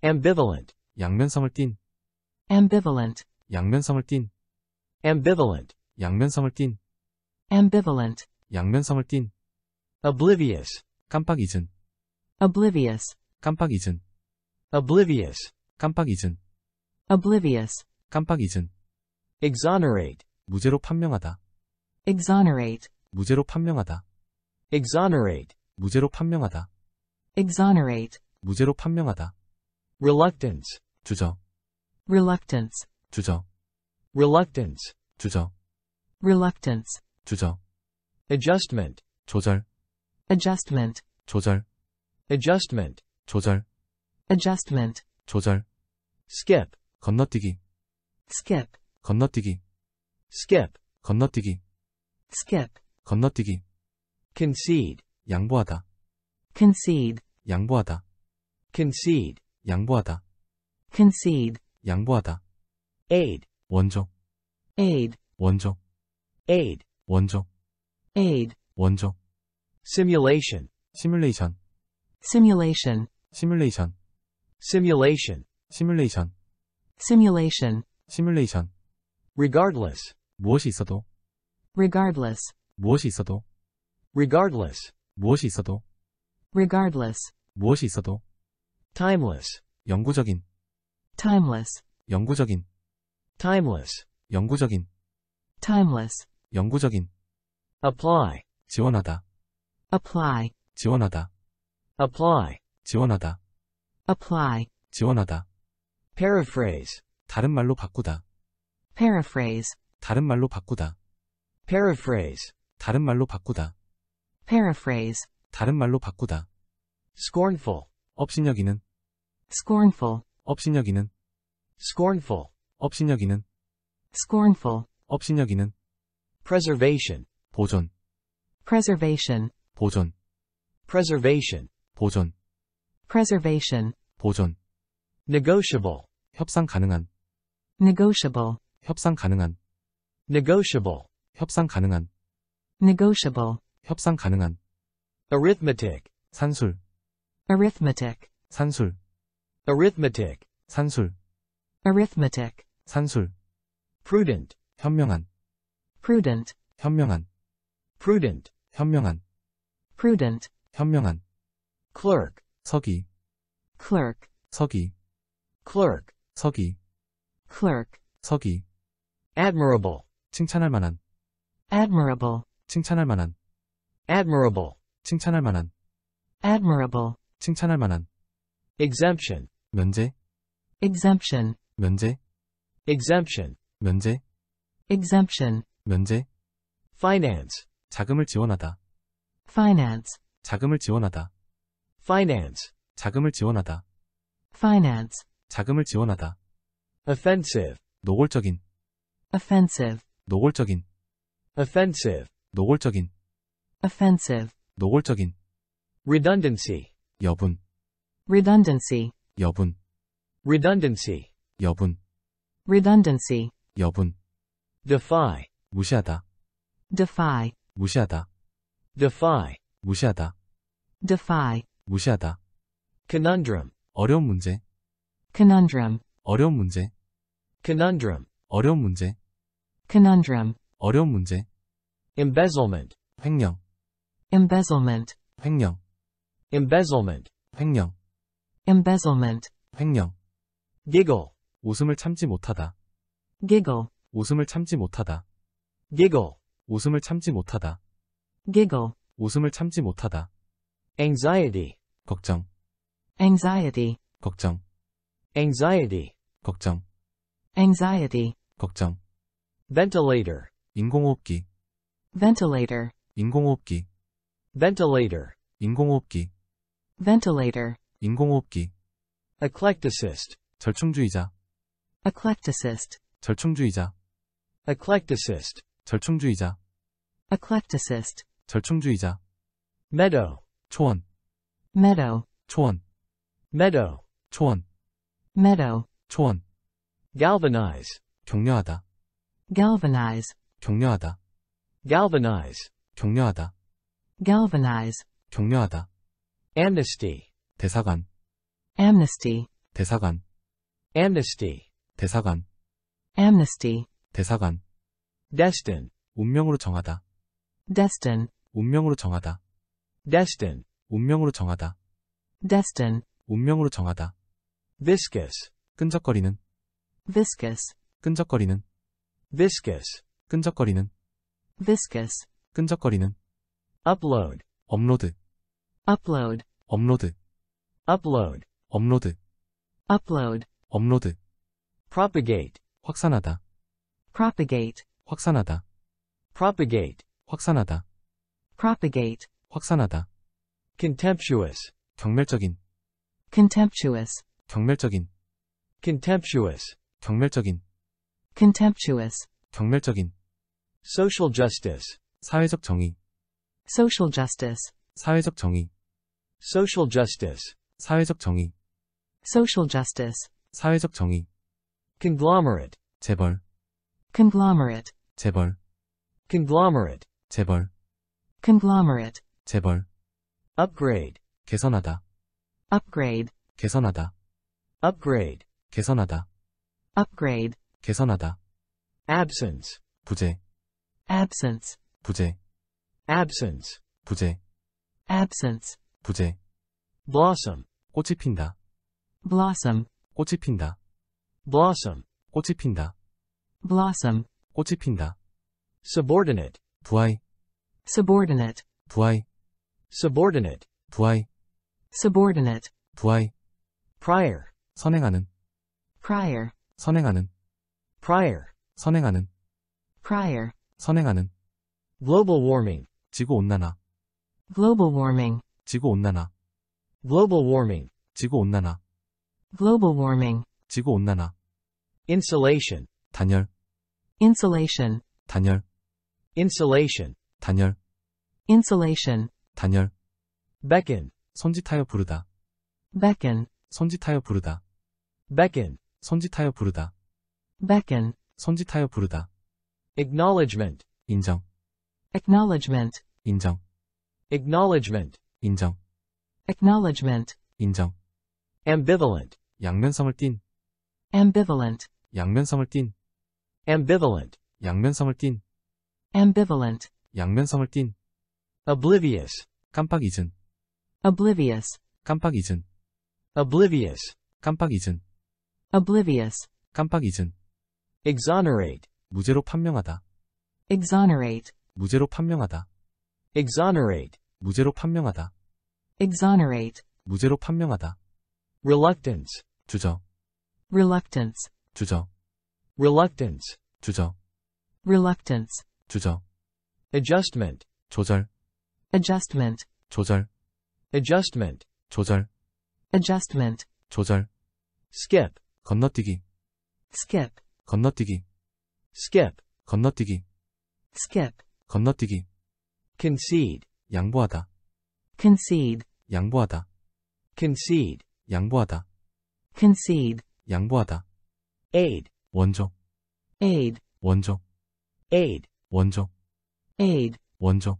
ambivalent, 양면성을 띤, ambivalent, 양면성을 띤, ambivalent, 양면성을 띤, ambivalent, 양면성을 띤, oblivious, 깜빡 잊은, oblivious, 깜빡 잊은, oblivious, 깜빡 잊은, oblivious, 깜빡 잊은, exonerate, 무죄로 판명하다, exonerate, 무죄로 판명하다, exonerate, 무죄로 판명하다, exonerate, 무죄로 판명하다, reluctance, 주저, reluctance, 주저, reluctance, 주저, reluctance, 주저, adjustment, 조절, adjustment, 조절, adjustment, 조절, adjustment, 조절, skip, 건너뛰기, skip, 건너뛰기, skip, 건너뛰기, skip, 건너뛰기, concede, 양보하다, concede, 양보하다, concede, 양보하다, concede, 양보하다, aid, 원조, aid, 원조, aid, 원조, aid, 원조, simulation, 시뮬레이션, simulation, 시뮬레이션, simulation, 시뮬레이션, simulation, 시뮬레이션, regardless, 무엇이 있어도, regardless, 무엇이 있어도, regardless, 무엇이 있어도, regardless, 무엇이 있어도, timeless, 영구적인, timeless, 영구적인, timeless, 영구적인, timeless, 영구적인, apply, 지원하다, apply, 지원하다, apply, 지원하다, apply, 지원하다, paraphrase, 다른 말로 바꾸다, paraphrase, 다른 말로 바꾸다, paraphrase, 다른 말로 바꾸다, paraphrase, 다른 말로 바꾸다, scornful, 업신여기는, scornful, 업신여기는, scornful, 업신여기는, scornful, 업신여기는, preservation, 보존, preservation, 보존, preservation, 보존, preservation, 보존, negotiable, 협상 가능한, negotiable, 협상 가능한, negotiable, 협상 가능한, negotiable, 협상 가능한, arithmetic, 산술, arithmetic, 산술, arithmetic, 산술, arithmetic, 산술, prudent, 현명한, prudent, 현명한, prudent, 현명한, prudent, 현명한, clerk, 서기, clerk, 서기, clerk, 서기, clerk, 서기, admirable, 칭찬할 만한, admirable, 칭찬할 만한, admirable, 칭찬할 만한, admirable, 칭찬할 만한, exemption, 면제, exemption, 면제, exemption, 면제, exemption, 면제, finance, 자금을 지원하다, finance, 자금을 지원하다, finance, 자금을 지원하다, finance, 자금을 지원하다, offensive, 노골적인, offensive, 노골적인, offensive, 노골적인, offensive, 노골적인, redundancy, 여분, redundancy, 여분, redundancy, 여분, redundancy, 여분, defy, 무시하다, defy, 무시하다, defy, 무시하다, defy, 무시하다, conundrum, 어려운 문제, conundrum, 어려운 문제, conundrum, 어려운 문제, conundrum, 어려운 문제, embezzlement, 횡령, embezzlement, 횡령, embezzlement, 횡령, embezzlement, 횡령, giggle, 웃음을 참지 못하다, giggle, 웃음을 참지 못하다, giggle, 웃음을 참지 못하다, giggle, 웃음을 참지 못하다, anxiety, 걱정, anxiety, 걱정, anxiety, 걱정, anxiety, 걱정, ventilator, 인공호흡기, ventilator, 인공호흡기, ventilator, 인공호흡기, ventilator, 인공호흡기, eclecticist, 절충주의자, eclecticist, 절충주의자, eclecticist, 절충주의자, eclecticist, 절충주의자, meadow, 초원, meadow, 초원, meadow, 초원, meadow, 초원, galvanize, 격려하다, galvanize, 격려하다, galvanize, 격려하다, galvanize, 격려하다, amnesty, 대사관, amnesty, 대사관, amnesty, 대사관, amnesty, 대사관, destin, 운명으로 정하다, destin, 운명으로 정하다, destin, 운명으로 정하다, destin, 운명으로 정하다, viscous, 끈적거리는, viscous, 끈적거리는, viscous, 끈적거리는, viscous, 끈적거리는, upload, 업로드, upload, 업로드, upload, 업로드, upload, 업로드, propagate, 확산하다, propagate, 확산하다, propagate, 확산하다, propagate, 확산하다, contemptuous, 경멸적인, contemptuous, 경멸적인, contemptuous, 경멸적인, contemptuous, 경멸적인, social justice, 사회적 정의, social justice, 사회적 정의, social justice, 사회적 정의, social justice, 사회적 정의, conglomerate, 재벌, conglomerate, 재벌, conglomerate, 재벌, conglomerate, 재벌, upgrade, 개선하다, upgrade, 개선하다, upgrade, 개선하다, upgrade, 개선하다, absence, 부재, absence, 부재, absence, 부재, absence, 부재, blossom, 꽃이 핀다, blossom, 꽃이 핀다, blossom, 꽃이 핀다, blossom, 꽃이 핀다, subordinate, 부하이, subordinate, 부하이, subordinate, 부하이, subordinate, 부하이, prior, 선행하는, prior, 선행하는, prior, 선행하는, prior, 선행하는, global warming, 지구온난화, global warming, 지구온난화, global warming, 지구온난화, global warming, 지구온난화, insulation, 단열, insulation, 단열, insulation, 단열, insulation, 단열, beckon, 손짓하여 부르다, beckon, 손짓하여 부르다, beckon, 손짓하여 부르다, beckon, 손짓하여 부르다, acknowledgement, 인정, acknowledgement, 인정, acknowledgement, 인정, acknowledgement, 인정, ambivalent, 양면성을 띤, ambivalent, 양면성을 띤, ambivalent, 양면성을 띤, ambivalent, 양면성을 띤, oblivious, 깜빡 잊은, oblivious, 깜빡 잊은, oblivious, 깜빡 잊은, oblivious, 깜빡 잊은, exonerate, 무죄로 판명하다, exonerate, 무죄로 판명하다, exonerate, 무죄로 판명하다, exonerate, 무죄로 판명하다, reluctance, 주저, reluctance, 주저, reluctance, 주저, reluctance, 주저, adjustment, 조절, adjustment, 조절, adjustment, 조절, adjustment, 조절, skip, 건너뛰기, skip, 건너뛰기, skip, 건너뛰기, skip, 건너뛰기, concede, 양보하다, concede, 양보하다, concede, 양보하다, concede, 양보하다, aid, 원조, aid, 원조, aid, 원조, aid, 원조,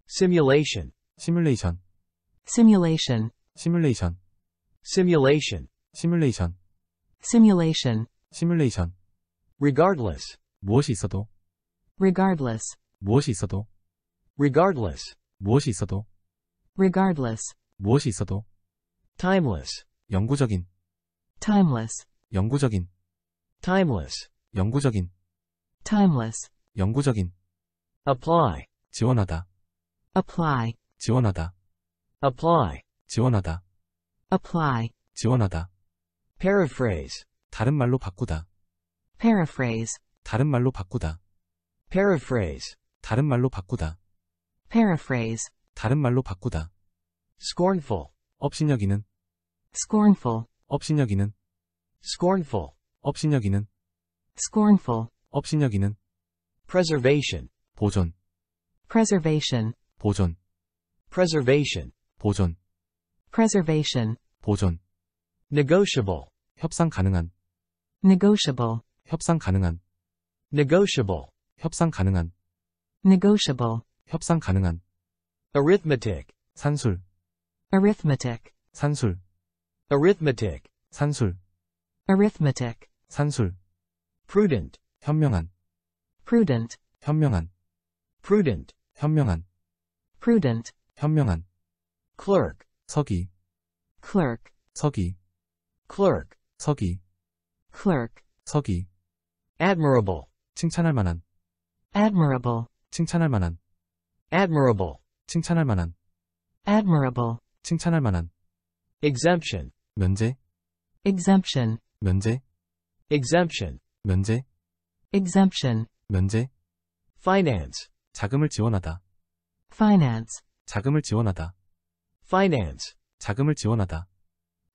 simulation, 시뮬레이션, simulation, 시뮬레이션, simulation, 시뮬레이션, simulation, 시뮬레이션, regardless, 무엇이 있어도, regardless, 무엇이 있어도, regardless, 무엇이 있어도, regardless, 무엇이 있어도, timeless, 영구적인, timeless, 영구적인, timeless, 영구적인, timeless, 영구적인, apply, 지원하다, apply, 지원하다, apply, 지원하다, apply, 지원하다, paraphrase, 다른 말로 바꾸다, paraphrase, 다른 말로 바꾸다, Paraphrase. 다른 말로 바꾸다. paraphrase, 다른 말로 바꾸다. Scornful. 업신여기는, scornful, 업신여기는, Scornful. 업신여기는, scornful, 업신여기는, Preservation. 보존, preservation, 보존, Preservation. 보존, preservation, 보존. Negotiable. 협상 가능한, negotiable, 협상 가능한, Negotiable. 협상 가능한, negotiable, 협상 가능한. Arithmetic. 산술, arithmetic, 산술, Arithmetic. 산술, arithmetic, 산술. Prudent. 현명한, prudent, 현명한, Prudent. 현명한, prudent, 현명한. Clerk. 서기, clerk, 서기, Clerk. 서기, clerk, 서기. Admirable. 칭찬할 만한, admirable, 칭찬할 만한, Admirable. 칭찬할 만한, admirable, 칭찬할 만한. Exemption. 면제, exemption, 면제, Exemption. 면제, exemption, 면제. Finance. 자금을 지원하다, finance, 자금을 지원하다, Finance. 자금을 지원하다,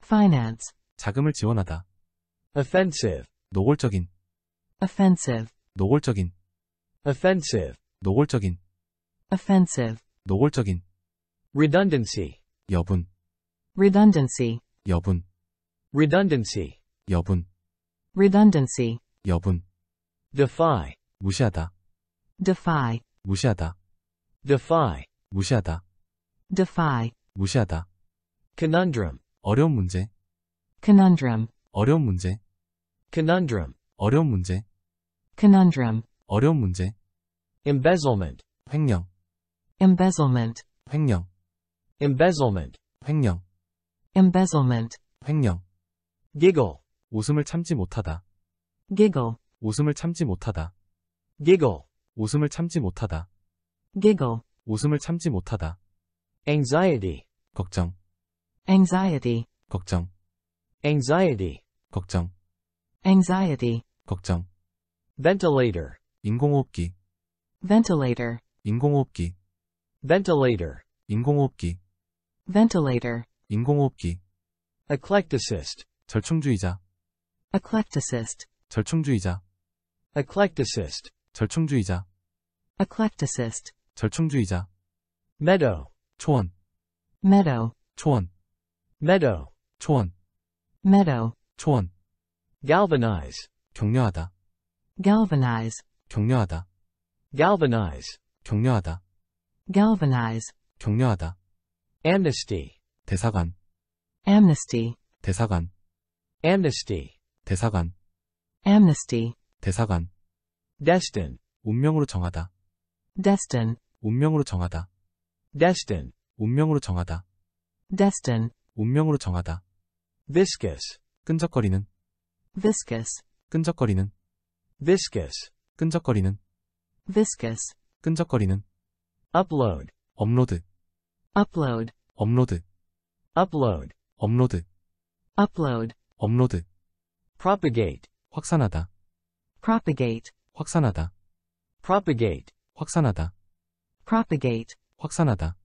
finance, 자금을 지원하다. Offensive. 노골적인, offensive, 노골적인, Offensive. 노골적인, offensive, 노골적인. Redundancy. 여분, redundancy, 여분, Redundancy. 여분, redundancy, 여분. Defy. 무시하다, defy, 무시하다, Defy. 무시하다, defy, 무시하다. Conundrum. 어려운 문제, conundrum, 어려운 문제, Conundrum. 어려운 문제, conundrum, 어려운 문제. Embezzlement. 횡령, embezzlement, 횡령, Embezzlement. 횡령, embezzlement, 횡령. Giggle. 웃음을 참지 못하다, giggle, 웃음을 참지 못하다, Giggle. 웃음을 참지 못하다, giggle, 웃음을 참지 못하다. Anxiety. 걱정, anxiety, 걱정, Anxiety. 걱정, anxiety, 걱정. Ventilator. 인공호흡기, ventilator, 인공호흡기, Ventilator. 인공호흡기, ventilator, 인공호흡기. Eclecticist. 절충주의자, eclecticist, 절충주의자, Eclecticist. 절충주의자, eclecticist, 절충주의자. Meadow. 초원, meadow, 초원, Meadow. 초원, meadow, 초원. Galvanize. 격려하다, galvanize, 격려하다, Galvanize. 격려하다, galvanize, 격려하다. Amnesty. 대사관, amnesty, 대사관, Amnesty. 대사관, amnesty, 대사관. Destin. 운명으로 정하다, destin, 운명으로 정하다, Destin. 운명으로 정하다, destin, 운명으로 정하다. Viscous. 끈적거리는, viscous, 끈적거리는, Viscous. 끈적거리는, viscous, 끈적거리는. Upload. 업로드, upload, 업로드, Upload. 업로드, upload, 업로드. Propagate. 확산하다, propagate, 확산하다, Propagate. 확산하다, propagate, 확산하다.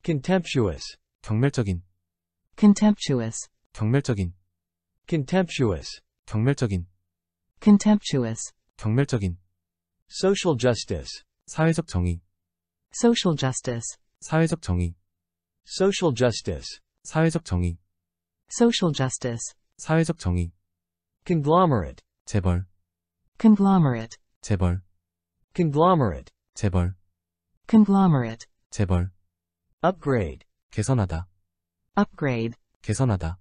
Contemptuous. 경멸적인, contemptuous, 경멸적인, Contemptuous. 경멸적인, contemptuous, 경멸적인. Social justice. 사회적 정의, social justice, 사회적 정의, Social justice. 사회적 정의, social justice, 사회적 정의. Conglomerate. 재벌, conglomerate, 재벌, Conglomerate. 재벌, conglomerate, 재벌. Upgrade. 개선하다, upgrade, 개선하다,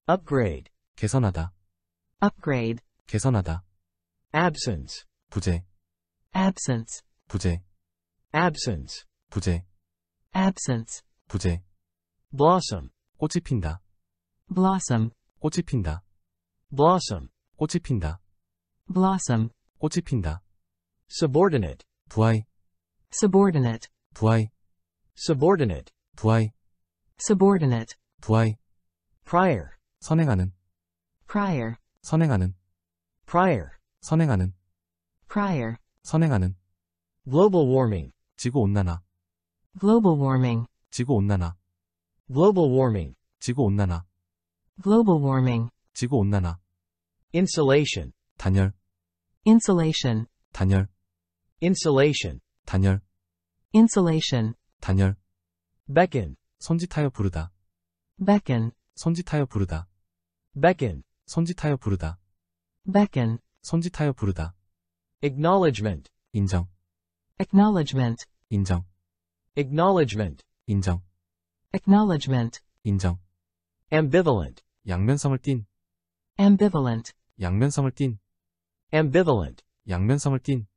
Upgrade. 개선하다, upgrade, 개선하다. Absence. 부재, absence, 부재, Absence. 부재, absence, 부재. Blossom. 꽃이 핀다, blossom, 꽃이 핀다, Blossom. 꽃이 핀다, blossom, 꽃이 핀다. Subordinate. 부하이, subordinate, 부하이, Subordinate. 부하이, subordinate, 부하이. Prior. 선행하는, prior, 선행하는, Prior. 선행하는, prior, 선행하는. Global warming. 지구온난화, Global warming. 지구온난화, Global warming. 지구온난화, Global warming. 지구온난화, Insulation. 단열, Insulation. 단열, Insulation. 단열, Insulation. 단열, Beckon. 손짓하여 부르다, Beckon. 손짓하여 부르다, Beckon. 손짓하여 부르다, Beckon. 손짓하여 부르다, Acknowledgement. 인정, Acknowledgement. 인정, Acknowledgement. 인정, Acknowledgement. 인정, Ambivalent. 양면성을 띤, Ambivalent. 양면성을 띤, Ambivalent. 양면성을 띤,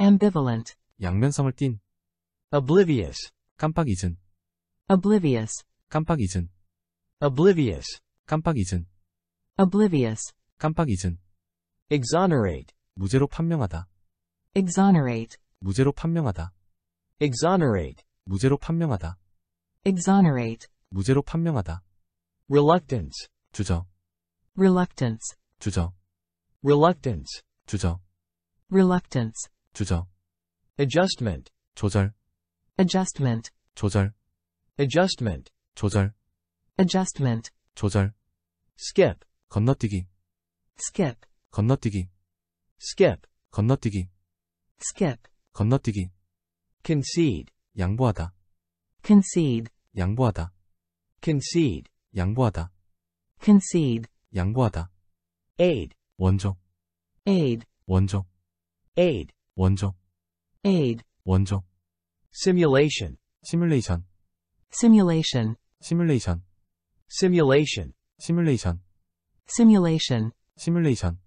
Ambivalent. 양면성을 띤, Oblivious. 깜빡 잊은, Oblivious. 깜빡 잊은, Oblivious. 깜빡 잊은, Oblivious. 깜빡 잊은, Exonerate. 무죄로 판명하다, Exonerate. 무죄로 판명하다, Exonerate. 무죄로 판명하다, Exonerate. 무죄로 판명하다, Reluctance. 주저, Reluctance. 주저, Reluctance. 주저, Reluctance. 주저, Adjustment. 조절, Adjustment. 조절, Adjustment. 조절, Adjustment. 조절, Skip. 건너뛰기, Skip. 건너뛰기, Skip. 건너뛰기, Skip. 건너뛰기, Concede. 양보하다, Concede. 양보하다, Concede. 양보하다, Concede. 양보하다, Aid. 원조, Aid. 원조, Aid. 원조, Aid. 원조, Simulation. 시뮬레이션, Simulation. 시뮬레이션, Simulation. 시뮬레이션, Simulation. 시뮬레이션,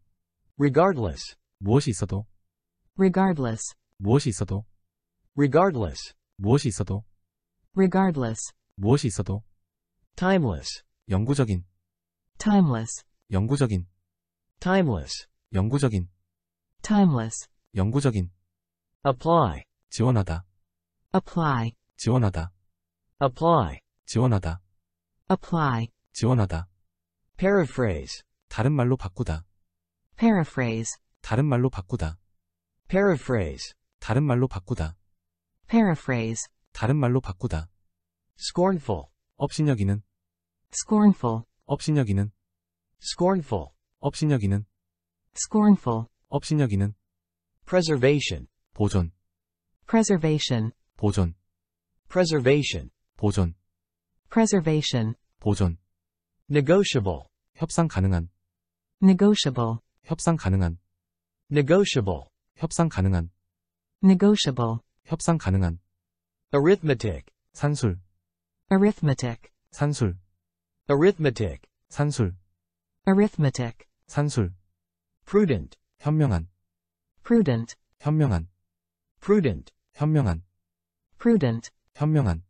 Regardless. 무엇이 있어도, Regardless. 무엇이 있어도, Regardless. 무엇이 있어도, Regardless. 무엇이 있어도, Timeless. 영구적인, Timeless. 영구적인, Timeless. 영구적인, Timeless. 영구적인, Apply. 지원하다, Apply. 지원하다, Apply. 지원하다, Apply. 지원하다, Paraphrase. 다른 말로 바꾸다, Paraphrase. 다른 말로 바꾸다, Paraphrase. 다른 말로 바꾸다, Paraphrase. 다른 말로 바꾸다, Scornful. 업신여기는, Scornful. 업신여기는, Scornful. 업신여기는, Scornful. 업신여기는, Preservation. 보존, Preservation. 보존, Preservation. 보존, Preservation. 보존, Negotiable. 협상 가능한, Negotiable. 협상 가능한, Negotiable. 협상 가능한, Negotiable. 협상 가능한, Arithmetic. 산술, Arithmetic. 산술, Arithmetic. 산술, Arithmetic. 산술, Prudent. 현명한, Prudent. 현명한, Prudent. 현명한, Prudent. 현명한,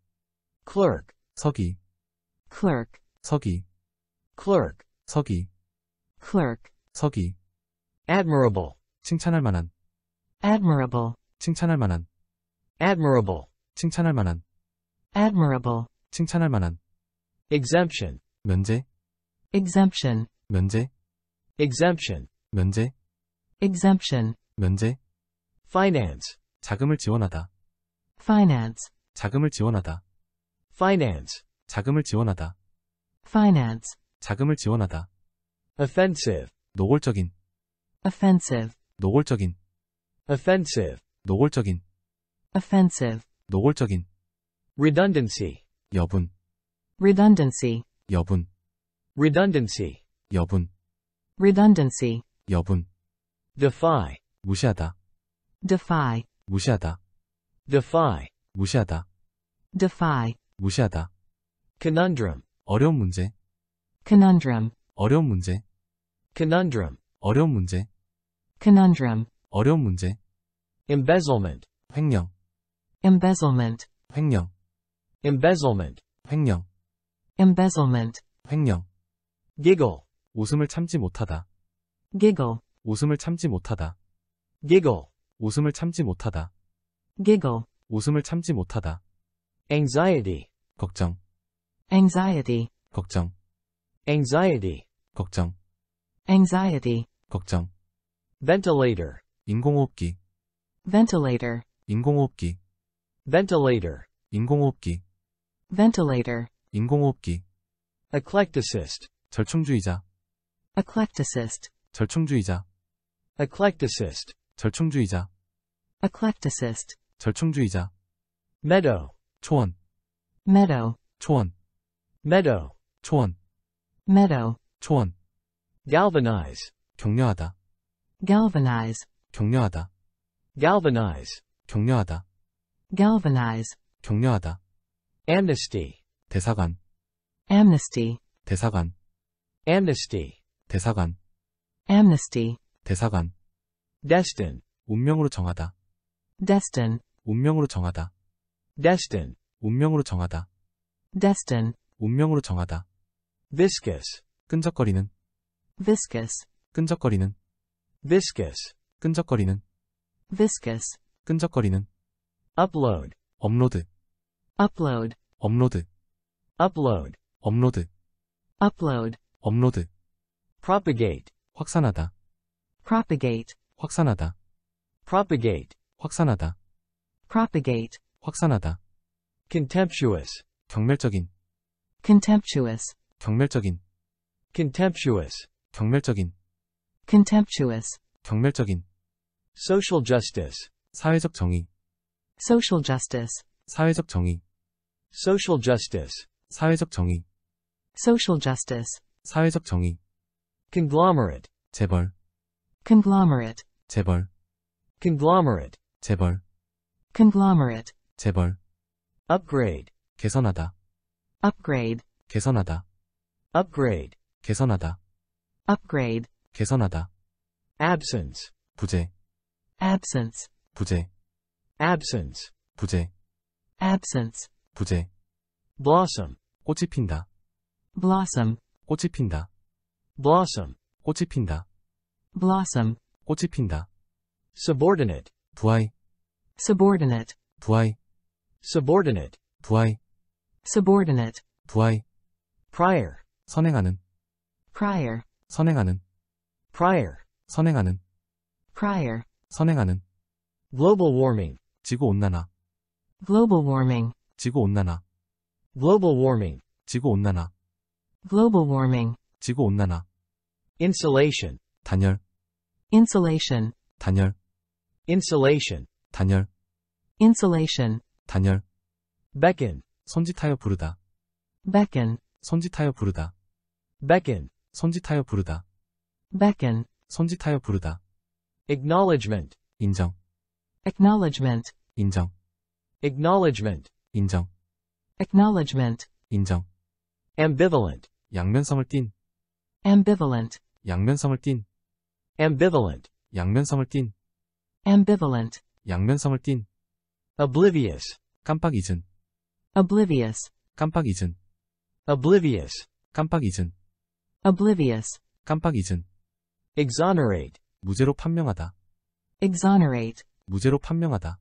Clerk. 서기, Clerk. 서기, Clerk. 서기, Clerk. 서기, Admirable. 칭찬할 만한, Admirable. 칭찬할 만한, Admirable. 칭찬할 만한, Admirable. 칭찬할 만한, Exemption. 면제, Exemption. 면제, Exemption. 면제, Exemption. 면제, Finance. 자금을 지원하다, Finance. 자금을 지원하다, Finance. 자금을 지원하다, Finance. 자금을 지원하다, Offensive. 노골적인, Offensive. 노골적인, Offensive. 노골적인, Offensive. 노골적인, Redundancy. 여분, Redundancy. 여분, Redundancy. 여분, Redundancy. 여분, Defy. 무시하다, Defy. 무시하다, Defy. 무시하다, Defy. 무시하다, Conundrum. 어려운 문제, Conundrum. 어려운 문제, Conundrum. 어려운 문제, Conundrum. 어려운 문제, Embezzlement. 횡령, Embezzlement. 횡령, Embezzlement. 횡령, Embezzlement. 횡령, Giggle. 웃음을 참지 못하다, Giggle. 웃음을 참지 못하다, Giggle. 웃음을 참지 못하다, Giggle. 웃음을 참지 못하다, Anxiety. 걱정, Anxiety. 걱정, Anxiety. 걱정, Anxiety. 걱정, Ventilator. 인공호흡기, Ventilator. 인공호흡기, ventilator, 인공호흡기, ventilator, 인공호흡기, eclecticist, 절충주의자, eclecticist, 절충주의자, eclecticist, 절충주의자, eclecticist, 절충주의자, meadow, 초원, meadow, 초원, meadow, 초원, meadow, 초원, galvanize, 격려하다, galvanize, 격려하다, galvanize, 격려하다, galvanize, 격려하다, amnesty, 대사관, amnesty, 대사관, amnesty, 대사관, amnesty, 대사관, destin, 운명으로 정하다, destin, 운명으로 정하다, destin, 운명으로 정하다, destin, 운명으로 정하다, viscous, 끈적거리는, viscous, 끈적거리는, viscous, 끈적거리는, viscous, 끈적거리는, upload, 업로드, upload, 업로드, upload, 업로드, upload, 업로드, propagate, 확산하다, propagate, 확산하다, propagate, 확산하다, propagate, 확산하다, contemptuous, 경멸적인, contemptuous, 경멸적인, contemptuous, 경멸적인, contemptuous, 경멸적인, social justice, 사회적 정의, social justice, 사회적 정의, social justice, 사회적 정의, social justice, 사회적 정의, conglomerate, 재벌, conglomerate, 재벌, conglomerate, 재벌, conglomerate, 재벌, upgrade, 개선하다, upgrade, 개선하다, upgrade, 개선하다, upgrade, 개선하다, absence, 부재, absence, 부재, absence, 부재, absence, 부재, blossom, 꽃이 핀다, blossom, 꽃이 핀다, blossom, 꽃이 핀다, blossom, 꽃이 핀다, subordinate, 부하이, subordinate, 부하이, subordinate, 부하이, subordinate, 부하이, prior, 선행하는, prior, 선행하는, prior, 선행하는, prior, 선행하는, global warming, 지구온난화, global warming, 지구온난화, global warming, 지구온난화, global warming, 지구온난화, insulation, 단열, insulation, 단열, insulation, 단열, insulation, 단열, beckon, 손짓하여 부르다, beckon, 손짓하여 부르다, beckon, 손짓하여 부르다, beckon, 손짓하여 부르다, acknowledgement, 인정, acknowledgement, 인정, acknowledgement, 인정, acknowledgement, 인정, ambivalent, 양면성을 띤, ambivalent, 양면성을 띤, ambivalent, 양면성을 띤, ambivalent, 양면성을 띤, oblivious, 깜빡 잊은, oblivious, 깜빡 잊은, oblivious, 깜빡 잊은, oblivious, 깜빡 잊은, exonerate, 무죄로 판명하다, exonerate, 무죄로 판명하다,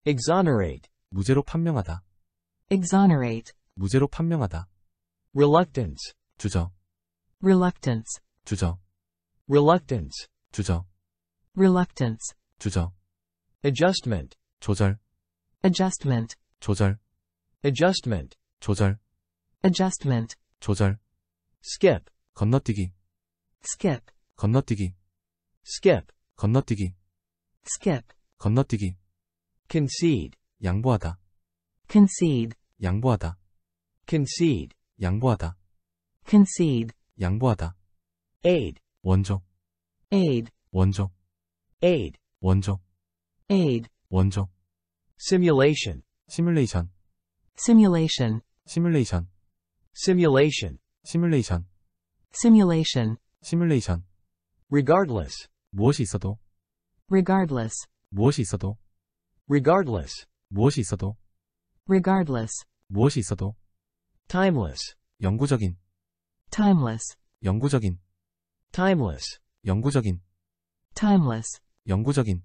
exonerate, 무죄로 판명하다, exonerate, 무죄로 판명하다, reluctance, 주저, reluctance, 주저, reluctance, 주저, reluctance, 주저, adjustment, 조절, adjustment, 조절, adjustment, 조절, adjustment, 조절, skip, 건너뛰기, skip, 건너뛰기, skip, 건너뛰기, skip, 건너뛰기, concede, 양보하다, concede, 양보하다, concede, 양보하다, concede, 양보하다, aid, 원조, aid, 원조, aid, 원조, aid, 원조, simulation, 시뮬레이션, simulation, 시뮬레이션, simulation, 시뮬레이션, simulation, 시뮬레이션, regardless, 무엇이 있어도, regardless, 무엇이 있어도, regardless, 무엇이 있어도, regardless, 무엇이 있어도, timeless, 영구적인, timeless, 영구적인, timeless, 영구적인, timeless, 영구적인,